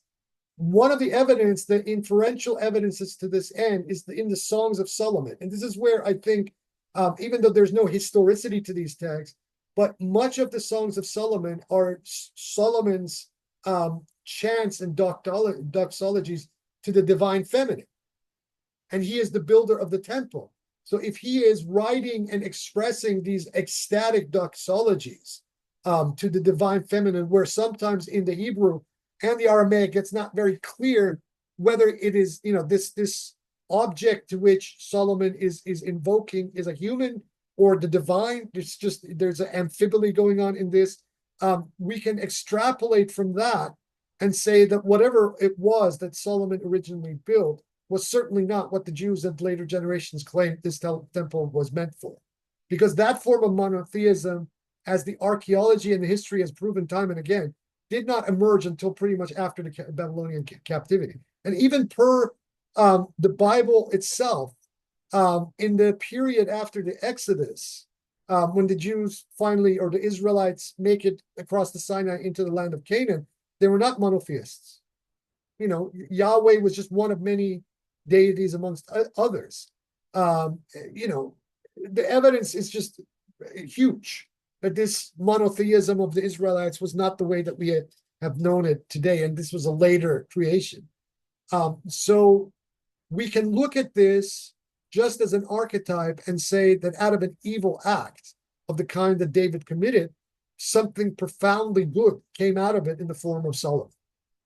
one of the evidence, the inferential evidences to this end, is in the Songs of Solomon. And this is where I think, even though there's no historicity to these texts, but much of the Songs of Solomon are Solomon's chants and doxologies to the divine feminine. And he is the builder of the temple. So if he is writing and expressing these ecstatic doxologies to the divine feminine, where sometimes in the Hebrew and the Aramaic, it's not very clear whether it is, this object to which Solomon is invoking is a human or the divine. There's an amphibole going on in this. We can extrapolate from that and say that whatever it was that Solomon originally built was certainly not what the Jews of later generations claimed this temple was meant for. Because that form of monotheism as the archaeology and the history has proven time and again, did not emerge until pretty much after the Babylonian captivity. And even per the Bible itself, in the period after the Exodus, when the Jews finally, or the Israelites, make it across the Sinai into the land of Canaan, they were not monotheists. Yahweh was just one of many deities amongst others. The evidence is just huge that this monotheism of the Israelites was not the way that we have known it today, and this was a later creation. So we can look at this just as an archetype and say that out of an evil act of the kind that David committed, something profoundly good came out of it in the form of Solomon.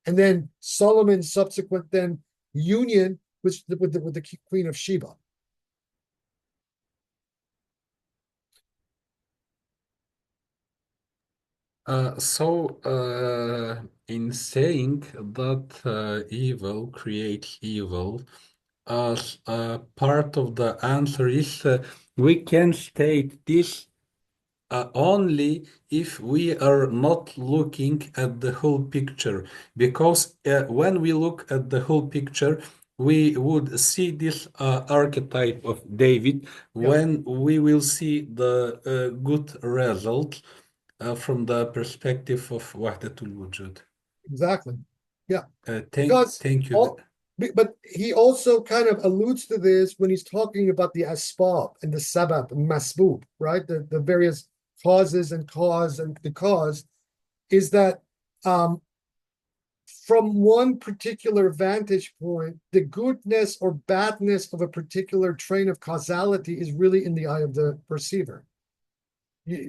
And then Solomon's subsequent union with the Queen of Sheba. In saying that evil creates evil, as part of the answer is we can state this only if we are not looking at the whole picture, because when we look at the whole picture, we would see this archetype of David when we will see the good result from the perspective of Wahdatul Wujud. Exactly. Yeah. Thank you. But he also kind of alludes to this when he's talking about the asbab and the sabab and masbub, right? The various causes and the cause is that from one particular vantage point, the goodness or badness of a particular train of causality is really in the eye of the perceiver.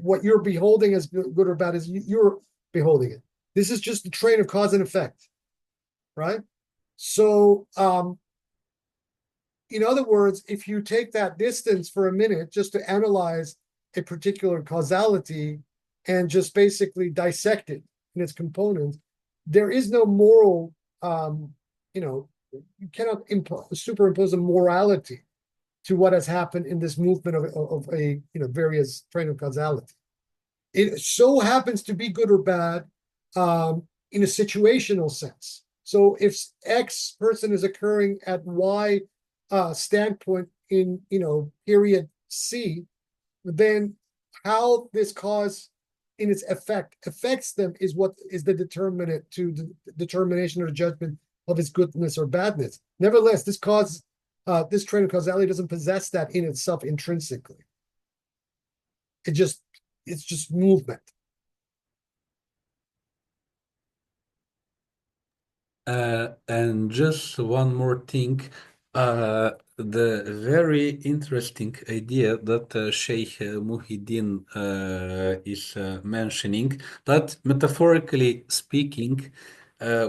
What you're beholding as good or bad is you're beholding it. This is just a train of cause and effect, right? So, in other words, if you take that distance for a minute just to analyze a particular causality and just basically dissect it in its components, there is no moral, you cannot superimpose a morality to what has happened in this movement of a various train of causality. It so happens to be good or bad in a situational sense. So if X person is occurring at Y standpoint in period C, then how this cause in its effect affects them is what is the determinant to the determination or judgment of its goodness or badness. Nevertheless, this train of causality doesn't possess that in itself intrinsically. It's just movement. And just one more thing, the very interesting idea that Sheikh Muhyiddin is mentioning, that metaphorically speaking,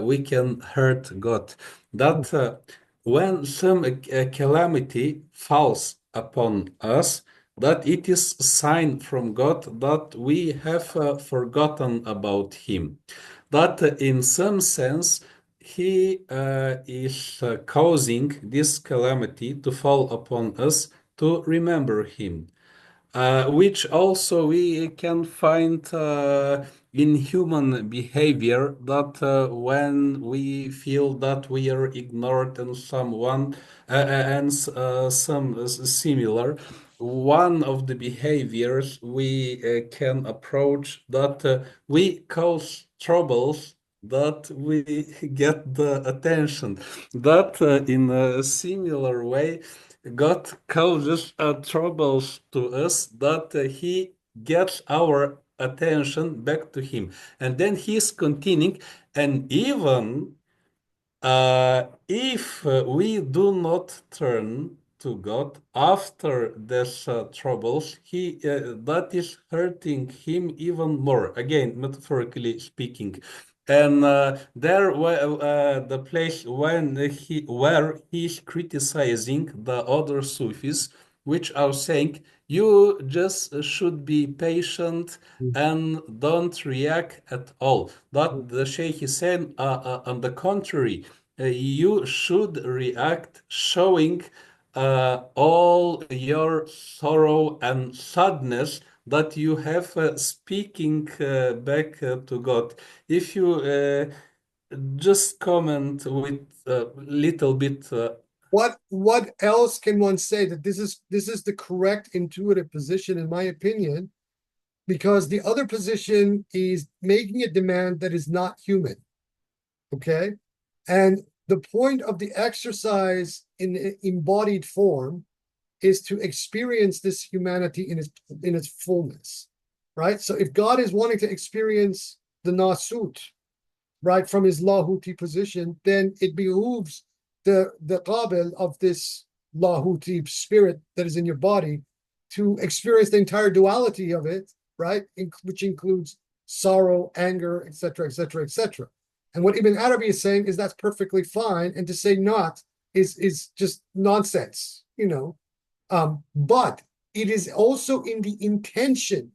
we can hurt God. That when some calamity falls upon us, that it is a sign from God that we have forgotten about Him. That in some sense, he is causing this calamity to fall upon us to remember him, which also we can find in human behavior, that when we feel that we are ignored and someone and some similar, one of the behaviors we can approach, that we cause troubles, that we get the attention, that in a similar way God causes troubles to us, that He gets our attention back to Him. And then He's continuing, and even if we do not turn to God after these troubles, that is hurting Him even more. Again, metaphorically speaking. And the place where he's criticizing the other Sufis, which are saying you just should be patient and don't react at all. That the Sheikh is saying, on the contrary, you should react, showing all your sorrow and sadness that you have speaking back to God. If you just comment with a little bit. What else can one say that this is the correct intuitive position, in my opinion, because the other position is making a demand that is not human. Okay. And the point of the exercise in embodied form is to experience this humanity in its fullness, right? So if God is wanting to experience the Nasut, right, from his Lahuti position, then it behooves the Qabil of this Lahuti spirit that is in your body to experience the entire duality of it, right, which includes sorrow, anger, etc., etc., etc. And what Ibn Arabi is saying is that's perfectly fine, and to say not is just nonsense, you know. But it is also in the intention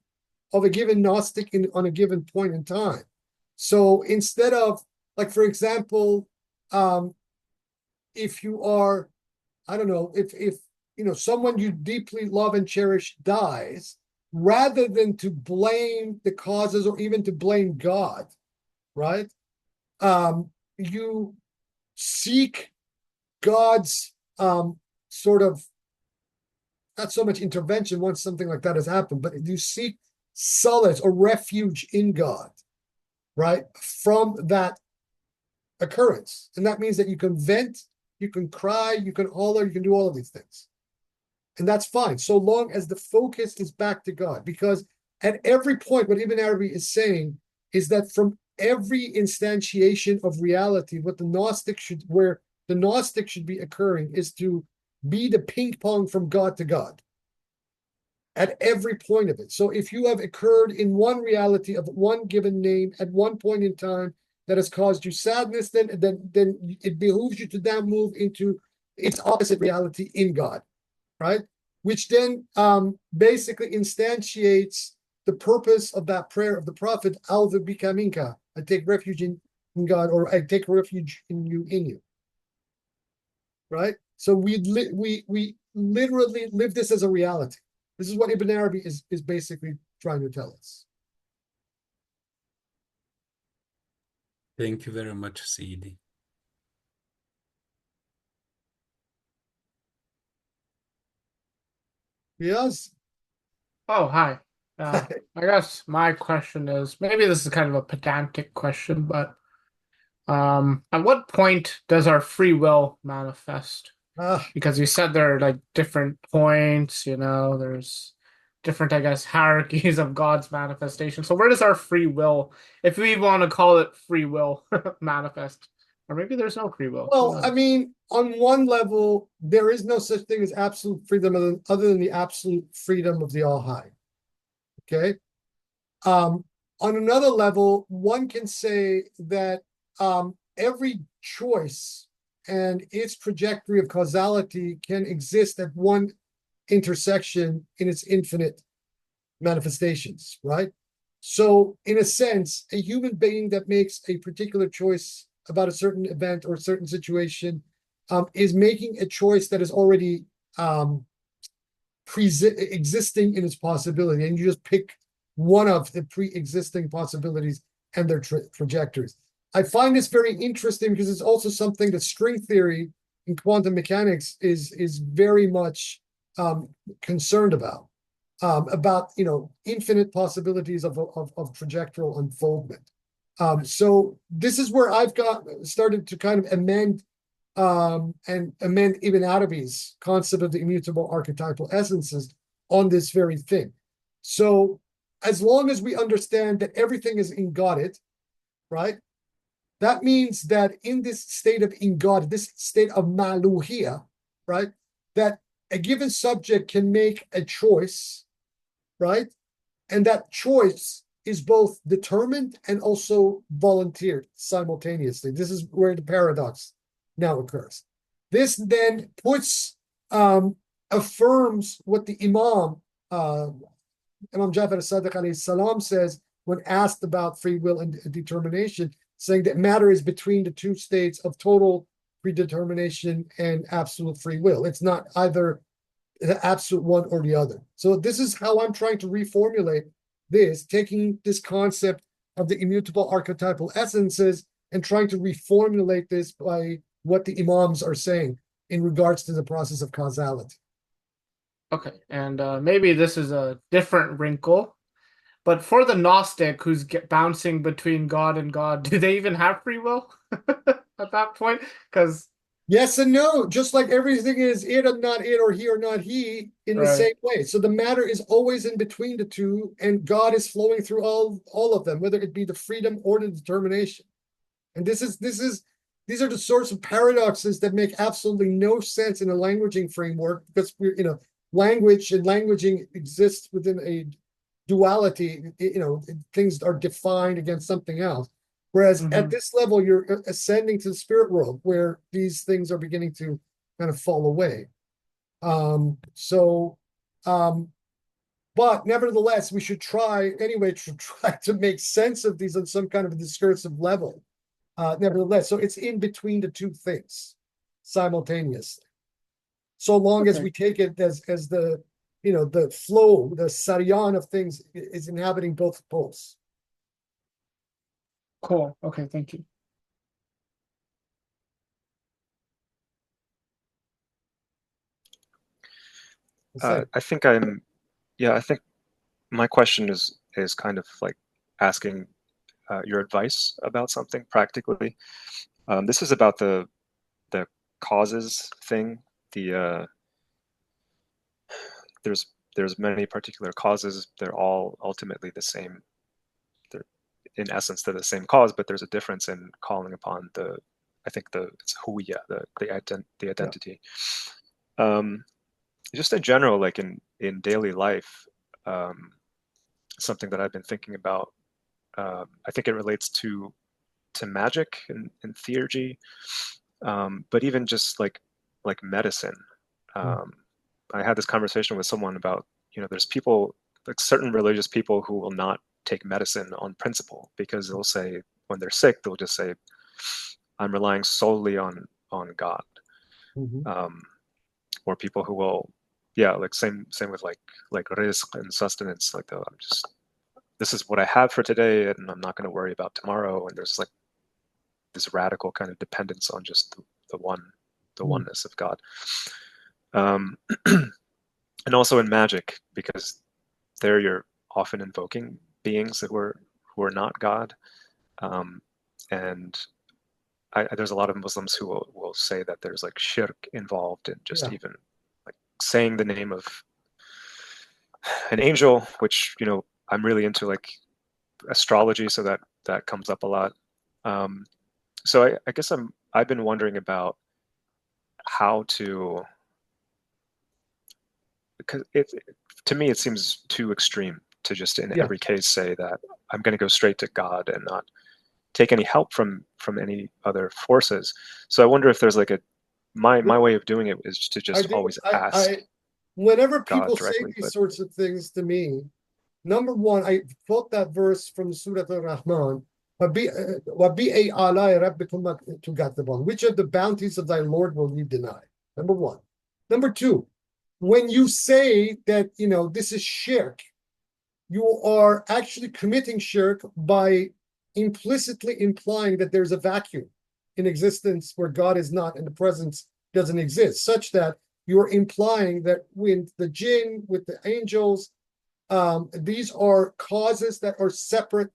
of a given Gnostic on a given point in time. So instead of, like, for example, if you are, I don't know, if you know someone you deeply love and cherish dies, rather than to blame the causes or even to blame God, right? You seek God's sort of, not so much intervention once something like that has happened, but you seek solace or refuge in God, right, from that occurrence. And that means that you can vent, you can cry, you can holler, you can do all of these things. And that's fine, so long as the focus is back to God. Because at every point, what Ibn Arabi is saying is that from every instantiation of reality, where the Gnostic should be occurring is to be the ping pong from God to God at every point of it. So if you have occurred in one reality of one given name at one point in time that has caused you sadness, then it behooves you to now move into its opposite reality in God, right? Which then basically instantiates the purpose of that prayer of the Prophet, Alva bika minka, I take refuge in God, or I take refuge in you, right? So we literally live this as a reality. This is what Ibn Arabi is basically trying to tell us. Thank you very much, Sidi. Yes. Oh, hi. I guess my question is, maybe this is kind of a pedantic question, but at what point does our free will manifest? Because you said there are like different points, you know, there's different, I guess, hierarchies of God's manifestation. So where does our free will, if we want to call it free will, manifest? Or maybe there's no free will. Well, I mean, on one level, there is no such thing as absolute freedom other than the absolute freedom of the All-High. Okay? On another level, one can say that every choice and its trajectory of causality can exist at one intersection in its infinite manifestations, right? So, in a sense, a human being that makes a particular choice about a certain event or a certain situation is making a choice that is already existing in its possibility, and you just pick one of the pre-existing possibilities and their trajectories. I find this very interesting because it's also something that string theory in quantum mechanics is very much concerned about infinite possibilities of trajectoral unfoldment. So this is where I've started to kind of amend Ibn Arabi's concept of the immutable archetypal essences on this very thing. So as long as we understand that everything is ingoted, right? That means that in this state of ingod, this state of maluhia, right? That a given subject can make a choice, right? And that choice is both determined and also volunteered simultaneously. This is where the paradox now occurs. This then affirms what the Imam Jafar as-Sadiq alayhi salam says when asked about free will and determination, saying that matter is between the two states of total predetermination and absolute free will. It's not either the absolute one or the other. So this is how I'm trying to reformulate this, taking this concept of the immutable archetypal essences and trying to reformulate this by what the imams are saying in regards to the process of causality. Okay, and maybe this is a different wrinkle, but for the Gnostic who's bouncing between God and God, do they even have free will at that point? Because yes and no, just like everything is it or not it, or he or not he, in the same way. So the matter is always in between the two, and God is flowing through all of them, whether it be the freedom or the determination. And these are the sorts of paradoxes that make absolutely no sense in a languaging framework, because language and languaging exists within a duality. Things are defined against something else. Whereas at this level, you're ascending to the spirit world where these things are beginning to kind of fall away. But nevertheless, we should try anyway to try to make sense of these on some kind of a discursive level. Nevertheless, so it's in between the two things simultaneously. So long as we take it as the the flow, the saryan of things is inhabiting both poles. cool. Okay, thank you. I think my question is kind of like asking your advice about something practically. This is about the causes thing. There's many particular causes. They're all ultimately the same. They're in essence they're the same cause, but there's a difference in calling upon it's huya, the identity. Just in general, like in daily life, something that I've been thinking about. I think it relates to magic and theurgy, but even just like medicine. I had this conversation with someone about there's people, like certain religious people, who will not take medicine on principle, because they'll say when they're sick they'll just say, I'm relying solely on God. Or people who will, like same with like rizq and sustenance, like this is what I have for today and I'm not going to worry about tomorrow. And there's like this radical kind of dependence on just the oneness of God. And also in magic, because there you're often invoking beings who are not God. And there's a lot of Muslims who will say that there's like shirk involved in just even like saying the name of an angel, which I'm really into like astrology, so that comes up a lot. So I guess I've been wondering about how to, because to me it seems too extreme to just in every case say that I'm going to go straight to God and not take any help from any other forces. So I wonder if there's like my way of doing it is to just always ask. Whenever people God say directly, these sorts of things to me, number one, I quote that verse from Surah Al-Rahman, which of the bounties of thy Lord will you deny? Number one. Number two, when you say that this is shirk, you are actually committing shirk by implicitly implying that there's a vacuum in existence where God is not and the presence doesn't exist, such that you're implying that with the jinn, with the angels, these are causes that are separate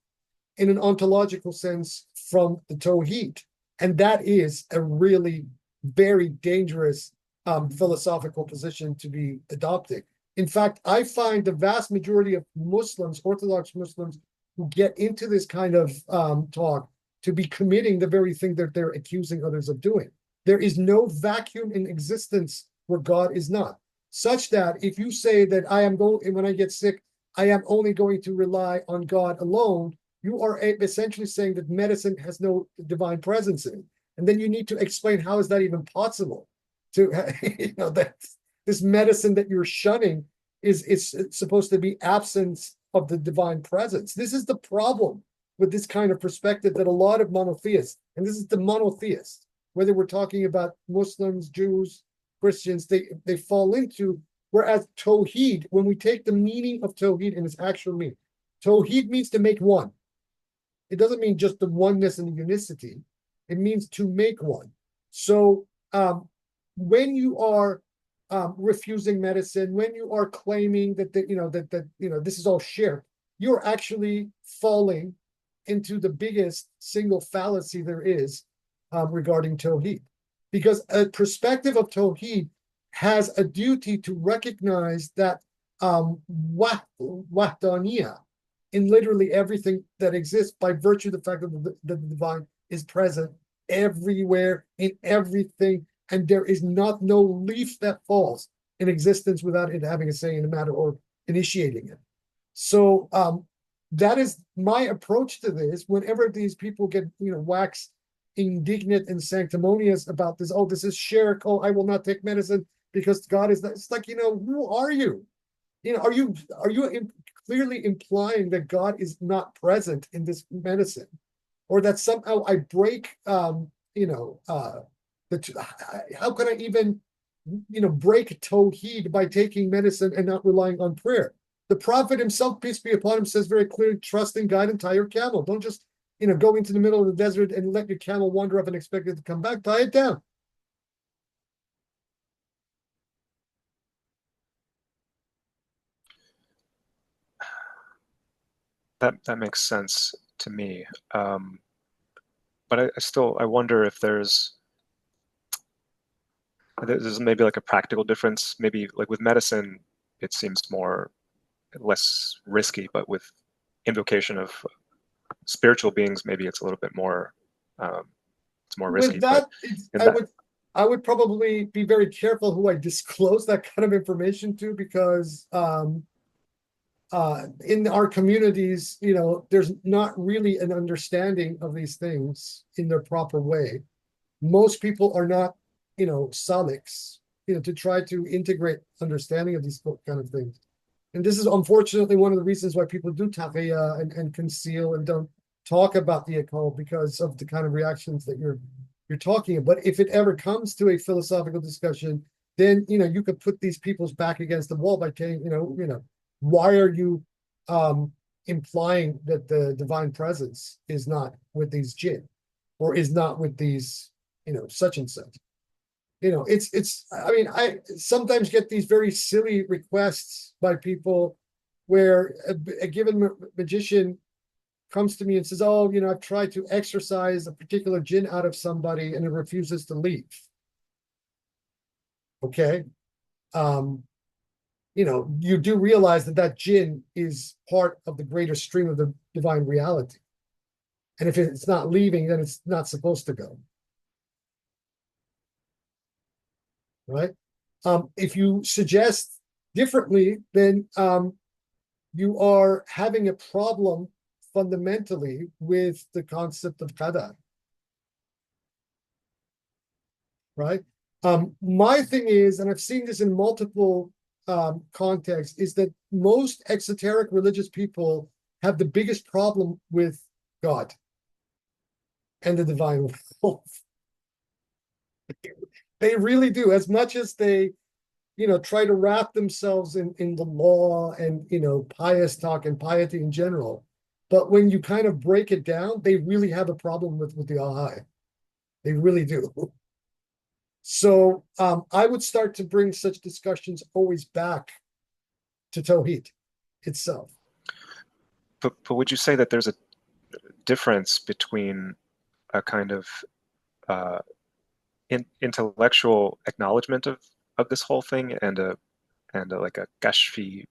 in an ontological sense from the Tawheed. And that is a really very dangerous philosophical position to be adopting. In fact, I find the vast majority of Muslims, Orthodox Muslims, who get into this kind of talk to be committing the very thing that they're accusing others of doing. There is no vacuum in existence where God is not, such that if you say that when I get sick, I am only going to rely on God alone, you are essentially saying that medicine has no divine presence in it. And then you need to explain how is that even possible to, that this medicine that you're shunning is supposed to be absence of the divine presence. This is the problem with this kind of perspective that a lot of monotheists, and this is the monotheist, whether we're talking about Muslims, Jews, Christians, they fall into, Whereas Tawheed, when we take the meaning of Tawheed in its actual meaning, Tawheed means to make one. It doesn't mean just the oneness and the unicity. It means to make one. So when you are refusing medicine, when you are claiming that this is all shirk, you're actually falling into the biggest single fallacy there is regarding Tawheed. Because a perspective of Tawheed has a duty to recognize that wahdaniyah in literally everything that exists by virtue of the fact that the divine is present everywhere in everything, and there is no leaf that falls in existence without it having a say in the matter or initiating it. So that is my approach to this. Whenever these people get wax indignant and sanctimonious about this, oh, this is shirk, oh, I will not take medicine because God is not. It's like, who are you? Are you clearly implying that God is not present in this medicine, or that somehow I break how can I even break Tawheed by taking medicine and not relying on prayer? The Prophet himself, peace be upon him, says very clearly, trust in God and tie your camel. Don't just go into the middle of the desert and let your camel wander off and expect it to come back. Tie it down. That makes sense to me. But I wonder if there's maybe like a practical difference. Maybe like with medicine, it seems less risky, but with invocation of spiritual beings, maybe it's a little bit more it's more risky. With that, but I would probably be very careful who I disclose that kind of information to, because in our communities, there's not really an understanding of these things in their proper way. Most people are not, saliks, to try to integrate understanding of these kind of things. And this is unfortunately one of the reasons why people do taqiyya and conceal and don't talk about the occult, because of the kind of reactions that you're talking about. But if it ever comes to a philosophical discussion, then you could put these people's back against the wall by saying, why are you implying that the divine presence is not with these jinn, or is not with these, such and such? I sometimes get these very silly requests by people where a given magician comes to me and says, oh, I've tried to exorcise a particular jinn out of somebody and it refuses to leave. Okay. You do realize that jinn is part of the greater stream of the divine reality. And if it's not leaving, then it's not supposed to go. Right? If you suggest differently, then you are having a problem fundamentally with the concept of qadar. Right? My thing is, and I've seen this in multiple contexts, is that most exoteric religious people have the biggest problem with God and the divine world. They really do. As much as they, try to wrap themselves in the law and, pious talk and piety in general. But when you kind of break it down, they really have a problem with the al-Hikam. They really do. So I would start to bring such discussions always back to Tawheed itself. But would you say that there's a difference between a kind of intellectual acknowledgement of this whole thing and a like a kashfi?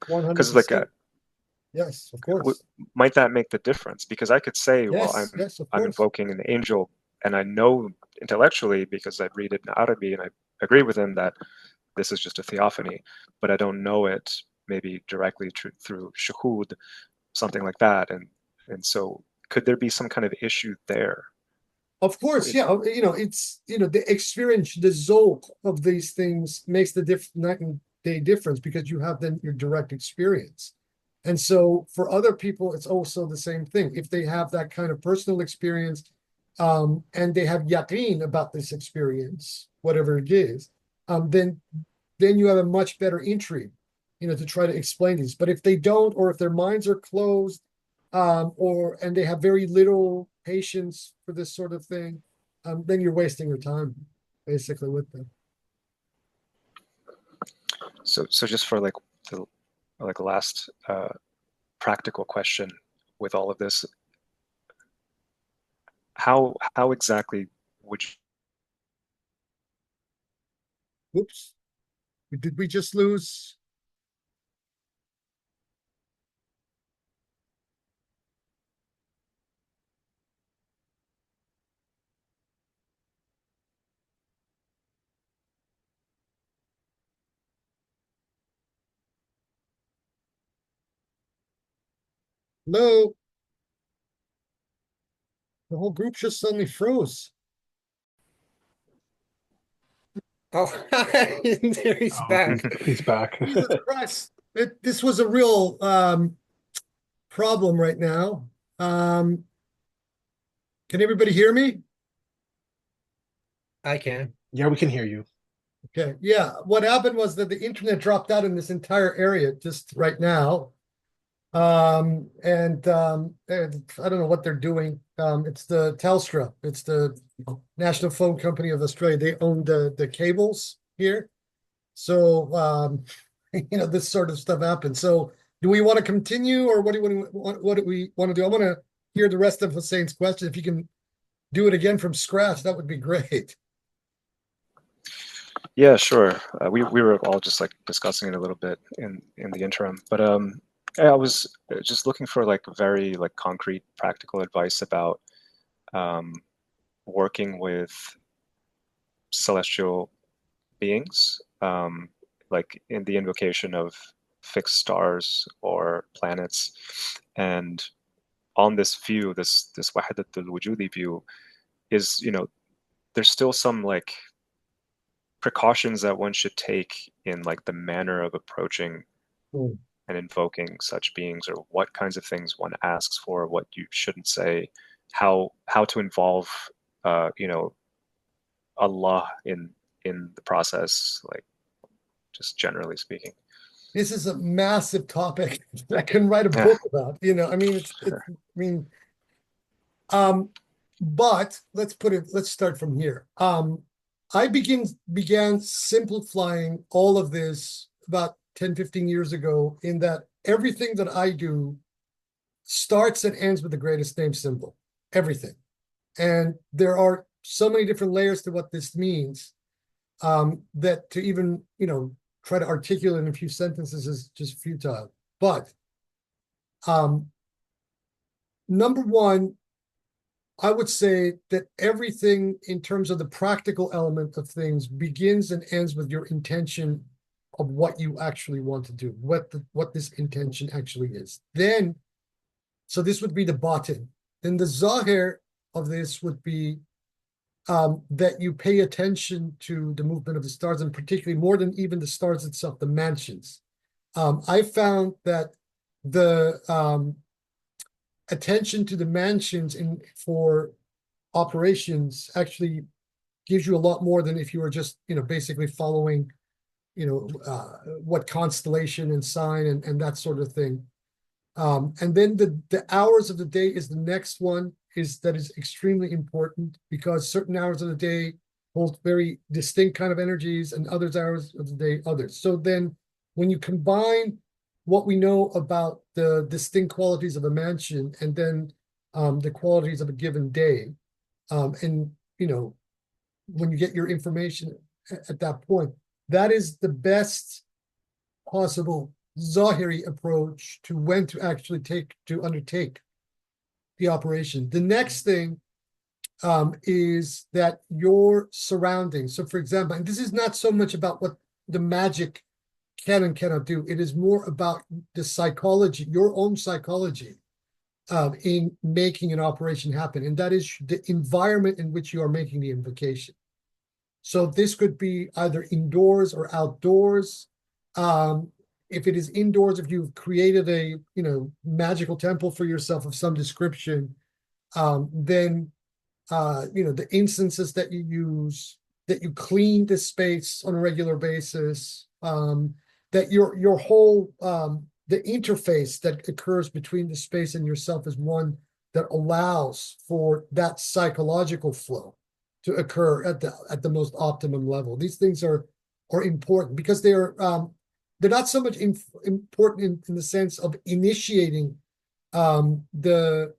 100%. Because like yes, of course. Might that make the difference? Because I could say, yes, well, yes, I'm invoking an angel, and I know intellectually, because I read it in Arabic and I agree with him that this is just a theophany, but I don't know it maybe directly through shuhud, something like that. And so could there be some kind of issue there? Of course, yeah. It's the experience, the zok of these things makes the night and day difference, because you have then your direct experience. And so for other people, it's also the same thing. If they have that kind of personal experience, and they have yaqeen about this experience, whatever it is, then then you have a much better intrigue, to try to explain these. But if they don't, or if their minds are closed, and they have very little patience for this sort of thing, then you're wasting your time, basically, with them. So just for the last practical question with all of this, how exactly would you? Whoops. Did we just lose? Hello? The whole group just suddenly froze. Oh, there he's back. He's back. Jesus Christ. This was a real problem right now. Can everybody hear me? I can. Yeah, we can hear you. Okay. Yeah. What happened was that the internet dropped out in this entire area just right now. And I don't know what they're doing. It's the Telstra. It's the National Phone Company of Australia. They own the cables here. So, this sort of stuff happens. So do we want to continue, or what do we want to do? I want to hear the rest of Hussein's question. If you can do it again from scratch, that would be great. Yeah, sure. We were all just discussing it a little bit in the interim, but I was just looking for very concrete, practical advice about working with celestial beings, in the invocation of fixed stars or planets, and on this view, this wahdatul wujudi view, is there's still some precautions that one should take in the manner of approaching and invoking such beings, or what kinds of things one asks for, what you shouldn't say, how to involve Allah in the process, just generally speaking. This is a massive topic I can write a book about. But let's start from here. I began simplifying all of this about 10, 15 years ago, in that everything that I do starts and ends with the greatest name symbol. Everything. And there are so many different layers to what this means, that to even, try to articulate in a few sentences is just futile. But number one, I would say that everything in terms of the practical element of things begins and ends with your intention of what you actually want to do, what this intention actually is. Then, so this would be the batin. Then the zahir of this would be that you pay attention to the movement of the stars, and particularly more than even the stars itself, the mansions. I found that the attention to the mansions for operations actually gives you a lot more than if you were just, basically following, what constellation and sign and that sort of thing. And then the hours of the day is the next one, that is extremely important, because certain hours of the day hold very distinct kind of energies, and other hours of the day others. So then when you combine what we know about the distinct qualities of a mansion, and then the qualities of a given day, and when you get your information at that point, that is the best possible Zahiri approach to when to actually undertake the operation. The next thing is that your surroundings. So, for example, and this is not so much about what the magic can and cannot do. It is more about the psychology, your own psychology, in making an operation happen. And that is the environment in which you are making the invocation. So this could be either indoors or outdoors. If it is indoors, if you've created a magical temple for yourself of some description, then the incenses that you use, that you clean the space on a regular basis, that your whole the interface that occurs between the space and yourself is one that allows for that psychological flow to occur at the most optimum level. These things are important because they're not so much important in the sense of initiating the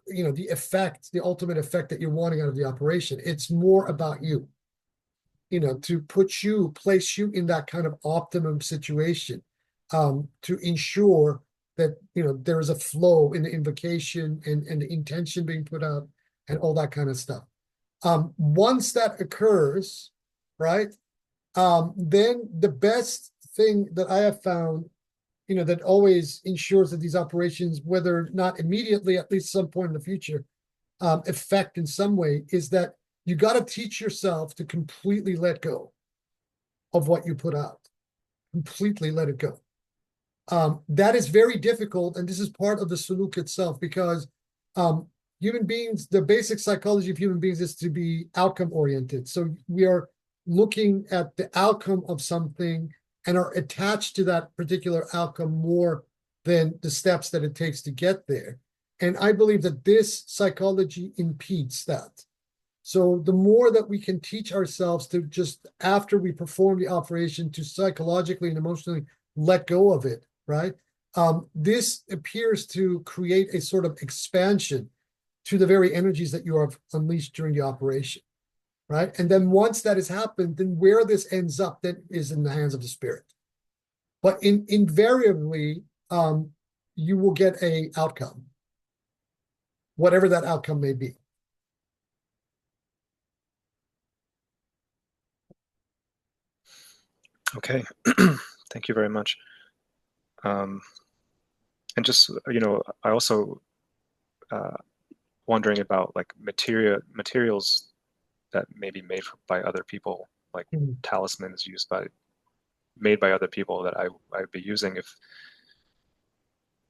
effect, the ultimate effect that you're wanting out of the operation. It's more about you, to place you in that kind of optimum situation, to ensure that, there is a flow in the invocation and the intention being put out and all that kind of stuff. Once that occurs, right, then the best thing that I have found, that always ensures that these operations, whether not immediately, at least some point in the future, affect in some way, is that you got to teach yourself to completely let go of what you put out. Completely let it go. That is very difficult, and this is part of the suluk itself, because human beings, the basic psychology of human beings is to be outcome oriented. So we are looking at the outcome of something and are attached to that particular outcome more than the steps that it takes to get there. And I believe that this psychology impedes that. So the more that we can teach ourselves to just, after we perform the operation, to psychologically and emotionally let go of it, right? This appears to create a sort of expansion to the very energies that you have unleashed during the operation, right? And then once that has happened, then where this ends up then is in the hands of the spirit. But invariably, you will get a outcome, whatever that outcome may be. Okay, thank you very much. And just, I also wondering about like materials that may be made by other people, like talismans made by other people that I'd be using,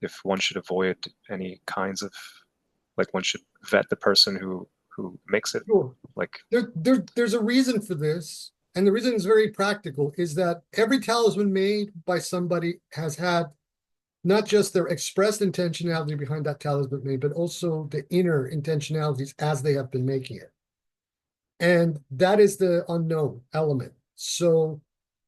if one should avoid any kinds of, like, one should vet the person who makes it. Sure. Like, there's a reason for this, and the reason is very practical, is that every talisman made by somebody has had not just their expressed intentionality behind that talisman made, but also the inner intentionalities as they have been making it. And that is the unknown element. So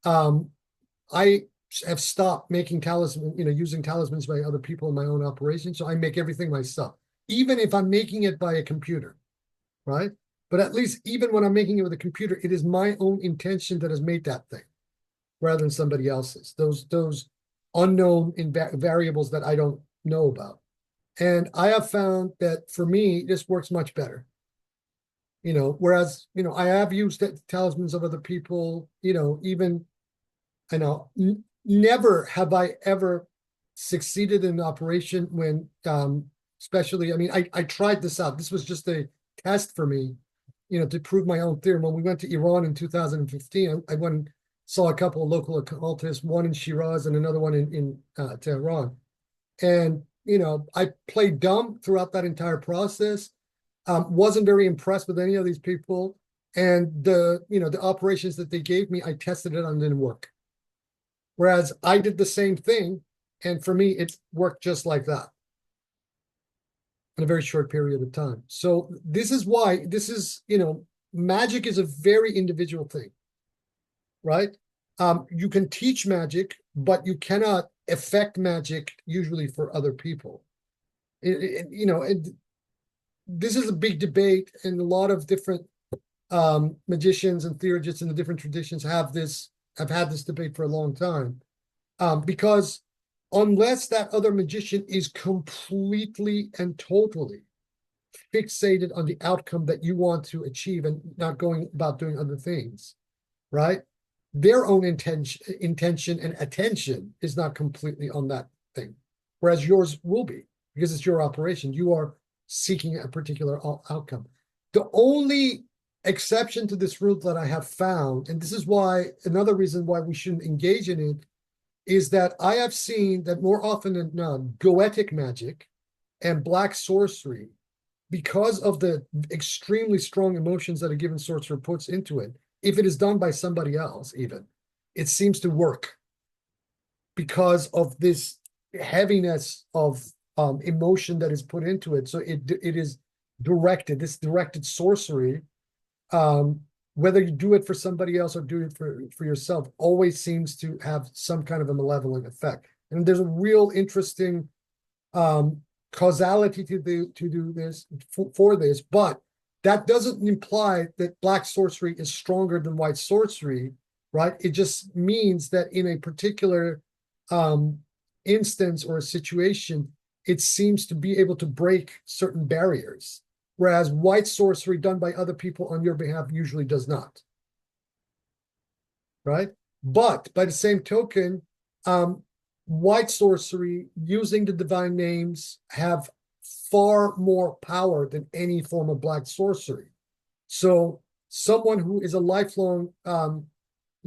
I have stopped making talisman, using talismans by other people in my own operation. So I make everything myself, even if I'm making it by a computer, right? But at least even when I'm making it with a computer, it is my own intention that has made that thing, rather than somebody else's. Those unknown variables that I don't know about. And I have found that for me, this works much better. Whereas, I have used talismans of other people, even, never have I ever succeeded in an operation when, especially, I tried this out. This was just a test for me, to prove my own theorem. When we went to Iran in 2015, I went and saw a couple of local occultists, one in Shiraz and another one in Tehran. And, I played dumb throughout that entire process. Wasn't very impressed with any of these people. And the operations that they gave me, I tested it and didn't work. Whereas I did the same thing, and for me, it worked just like that in a very short period of time. So this is why magic is a very individual thing, right? You can teach magic, but you cannot affect magic usually for other people. This is a big debate, and a lot of different magicians and theurgists in the different traditions have had this debate for a long time, because unless that other magician is completely and totally fixated on the outcome that you want to achieve and not going about doing other things, right? Their own intention and attention is not completely on that thing, whereas yours will be, because it's your operation. You are seeking a particular outcome. The only exception to this rule that I have found, and this is why another reason why we shouldn't engage in it, is that I have seen that more often than not, goetic magic and black sorcery, because of the extremely strong emotions that a given sorcerer puts into it, if it is done by somebody else, even, it seems to work because of this heaviness of emotion that is put into it. So it is directed, this directed sorcery, whether you do it for somebody else or do it for yourself, always seems to have some kind of a malevolent effect. And there's a real interesting causality to do this for this, but that doesn't imply that black sorcery is stronger than white sorcery, right? It just means that in a particular instance or a situation, it seems to be able to break certain barriers, whereas white sorcery done by other people on your behalf usually does not, right? But by the same token, white sorcery using the divine names have far more power than any form of black sorcery. So someone who is a lifelong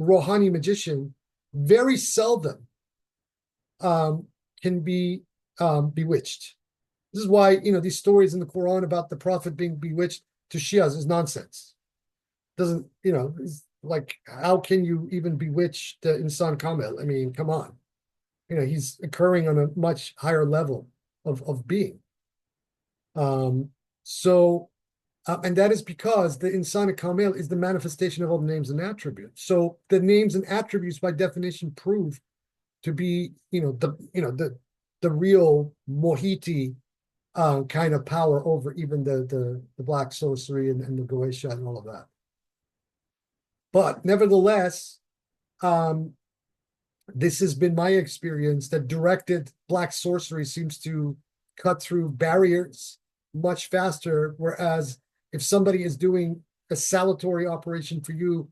Rohani magician very seldom can be bewitched. This is why, these stories in the Quran about the Prophet being bewitched to Shias is nonsense. Doesn't, it's like, how can you even bewitch the Insan Kamel? I mean, come on. He's occurring on a much higher level of being. And that is because the Insan Kamel is the manifestation of all the names and attributes. So the names and attributes, by definition, prove to be, the real Mohiti kind of power over even the black sorcery and the Goetia and all of that. But nevertheless, this has been my experience that directed black sorcery seems to cut through barriers much faster, whereas if somebody is doing a salutary operation for you,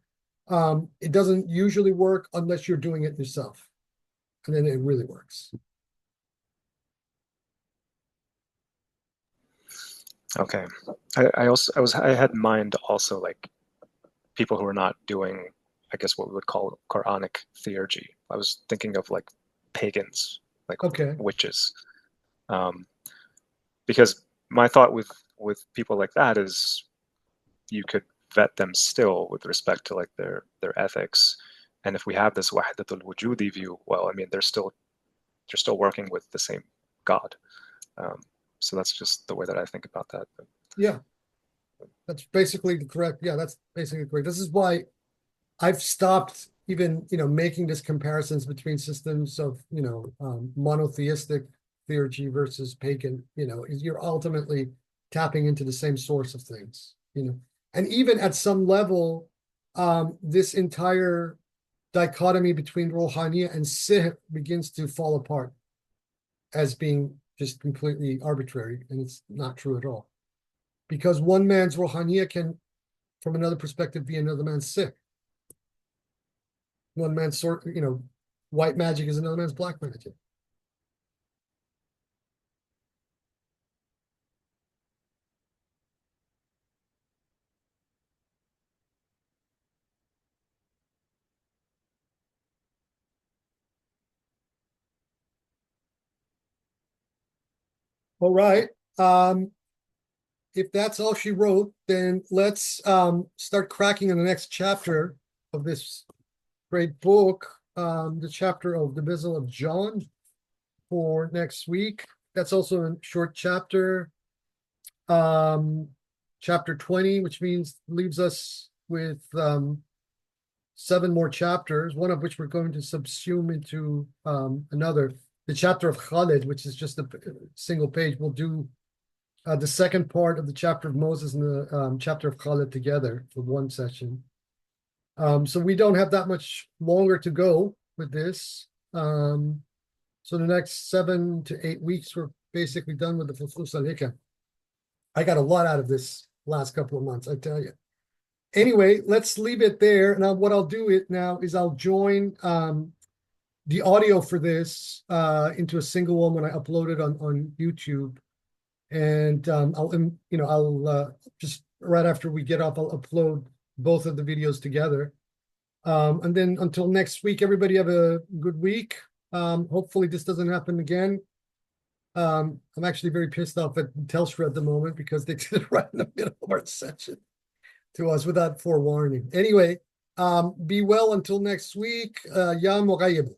it doesn't usually work unless you're doing it yourself. And then it really works. Okay. I had in mind also like people who are not doing, I guess, what we would call Quranic theurgy. I was thinking of like pagans, like witches. Because my thought with people like that is you could vet them still with respect to like their ethics. And if we have this wahdatul wujudi view, well, I mean, they're still working with the same God. So that's just the way that I think about that. Yeah, that's basically correct. Yeah, that's basically correct. This is why I've stopped even, making these comparisons between systems of, monotheistic theurgy versus pagan. You're ultimately tapping into the same source of things, and even at some level, this entire dichotomy between Rohaniya and Sihr begins to fall apart as being just completely arbitrary, and it's not true at all. Because one man's Rohaniya can, from another perspective, be another man's Sihr. One man's white magic is another man's black magic. All right. If that's all she wrote, then let's start cracking in the next chapter of this great book, the chapter of the Bezel of John for next week. That's also a short chapter, chapter 20, which leaves us with 7 more chapters, one of which we're going to subsume into another. The chapter of Khalid, which is just a single page. We'll do the second part of the chapter of Moses and the chapter of Khalid together for one session. So we don't have that much longer to go with this. So the next 7 to 8 weeks, we're basically done with the Fusus al-Hikam. I got a lot out of this last couple of months, I tell you. Anyway, let's leave it there. Now, what I'll do now is I'll join the audio for this into a single one when I upload it on YouTube. And I'll just right after we get off, I'll upload both of the videos together. And then until next week, everybody have a good week. Hopefully this doesn't happen again. I'm actually very pissed off at Telstra at the moment because they did it right in the middle of our session to us without forewarning. Anyway, Be well until next week. Yam Moghayib.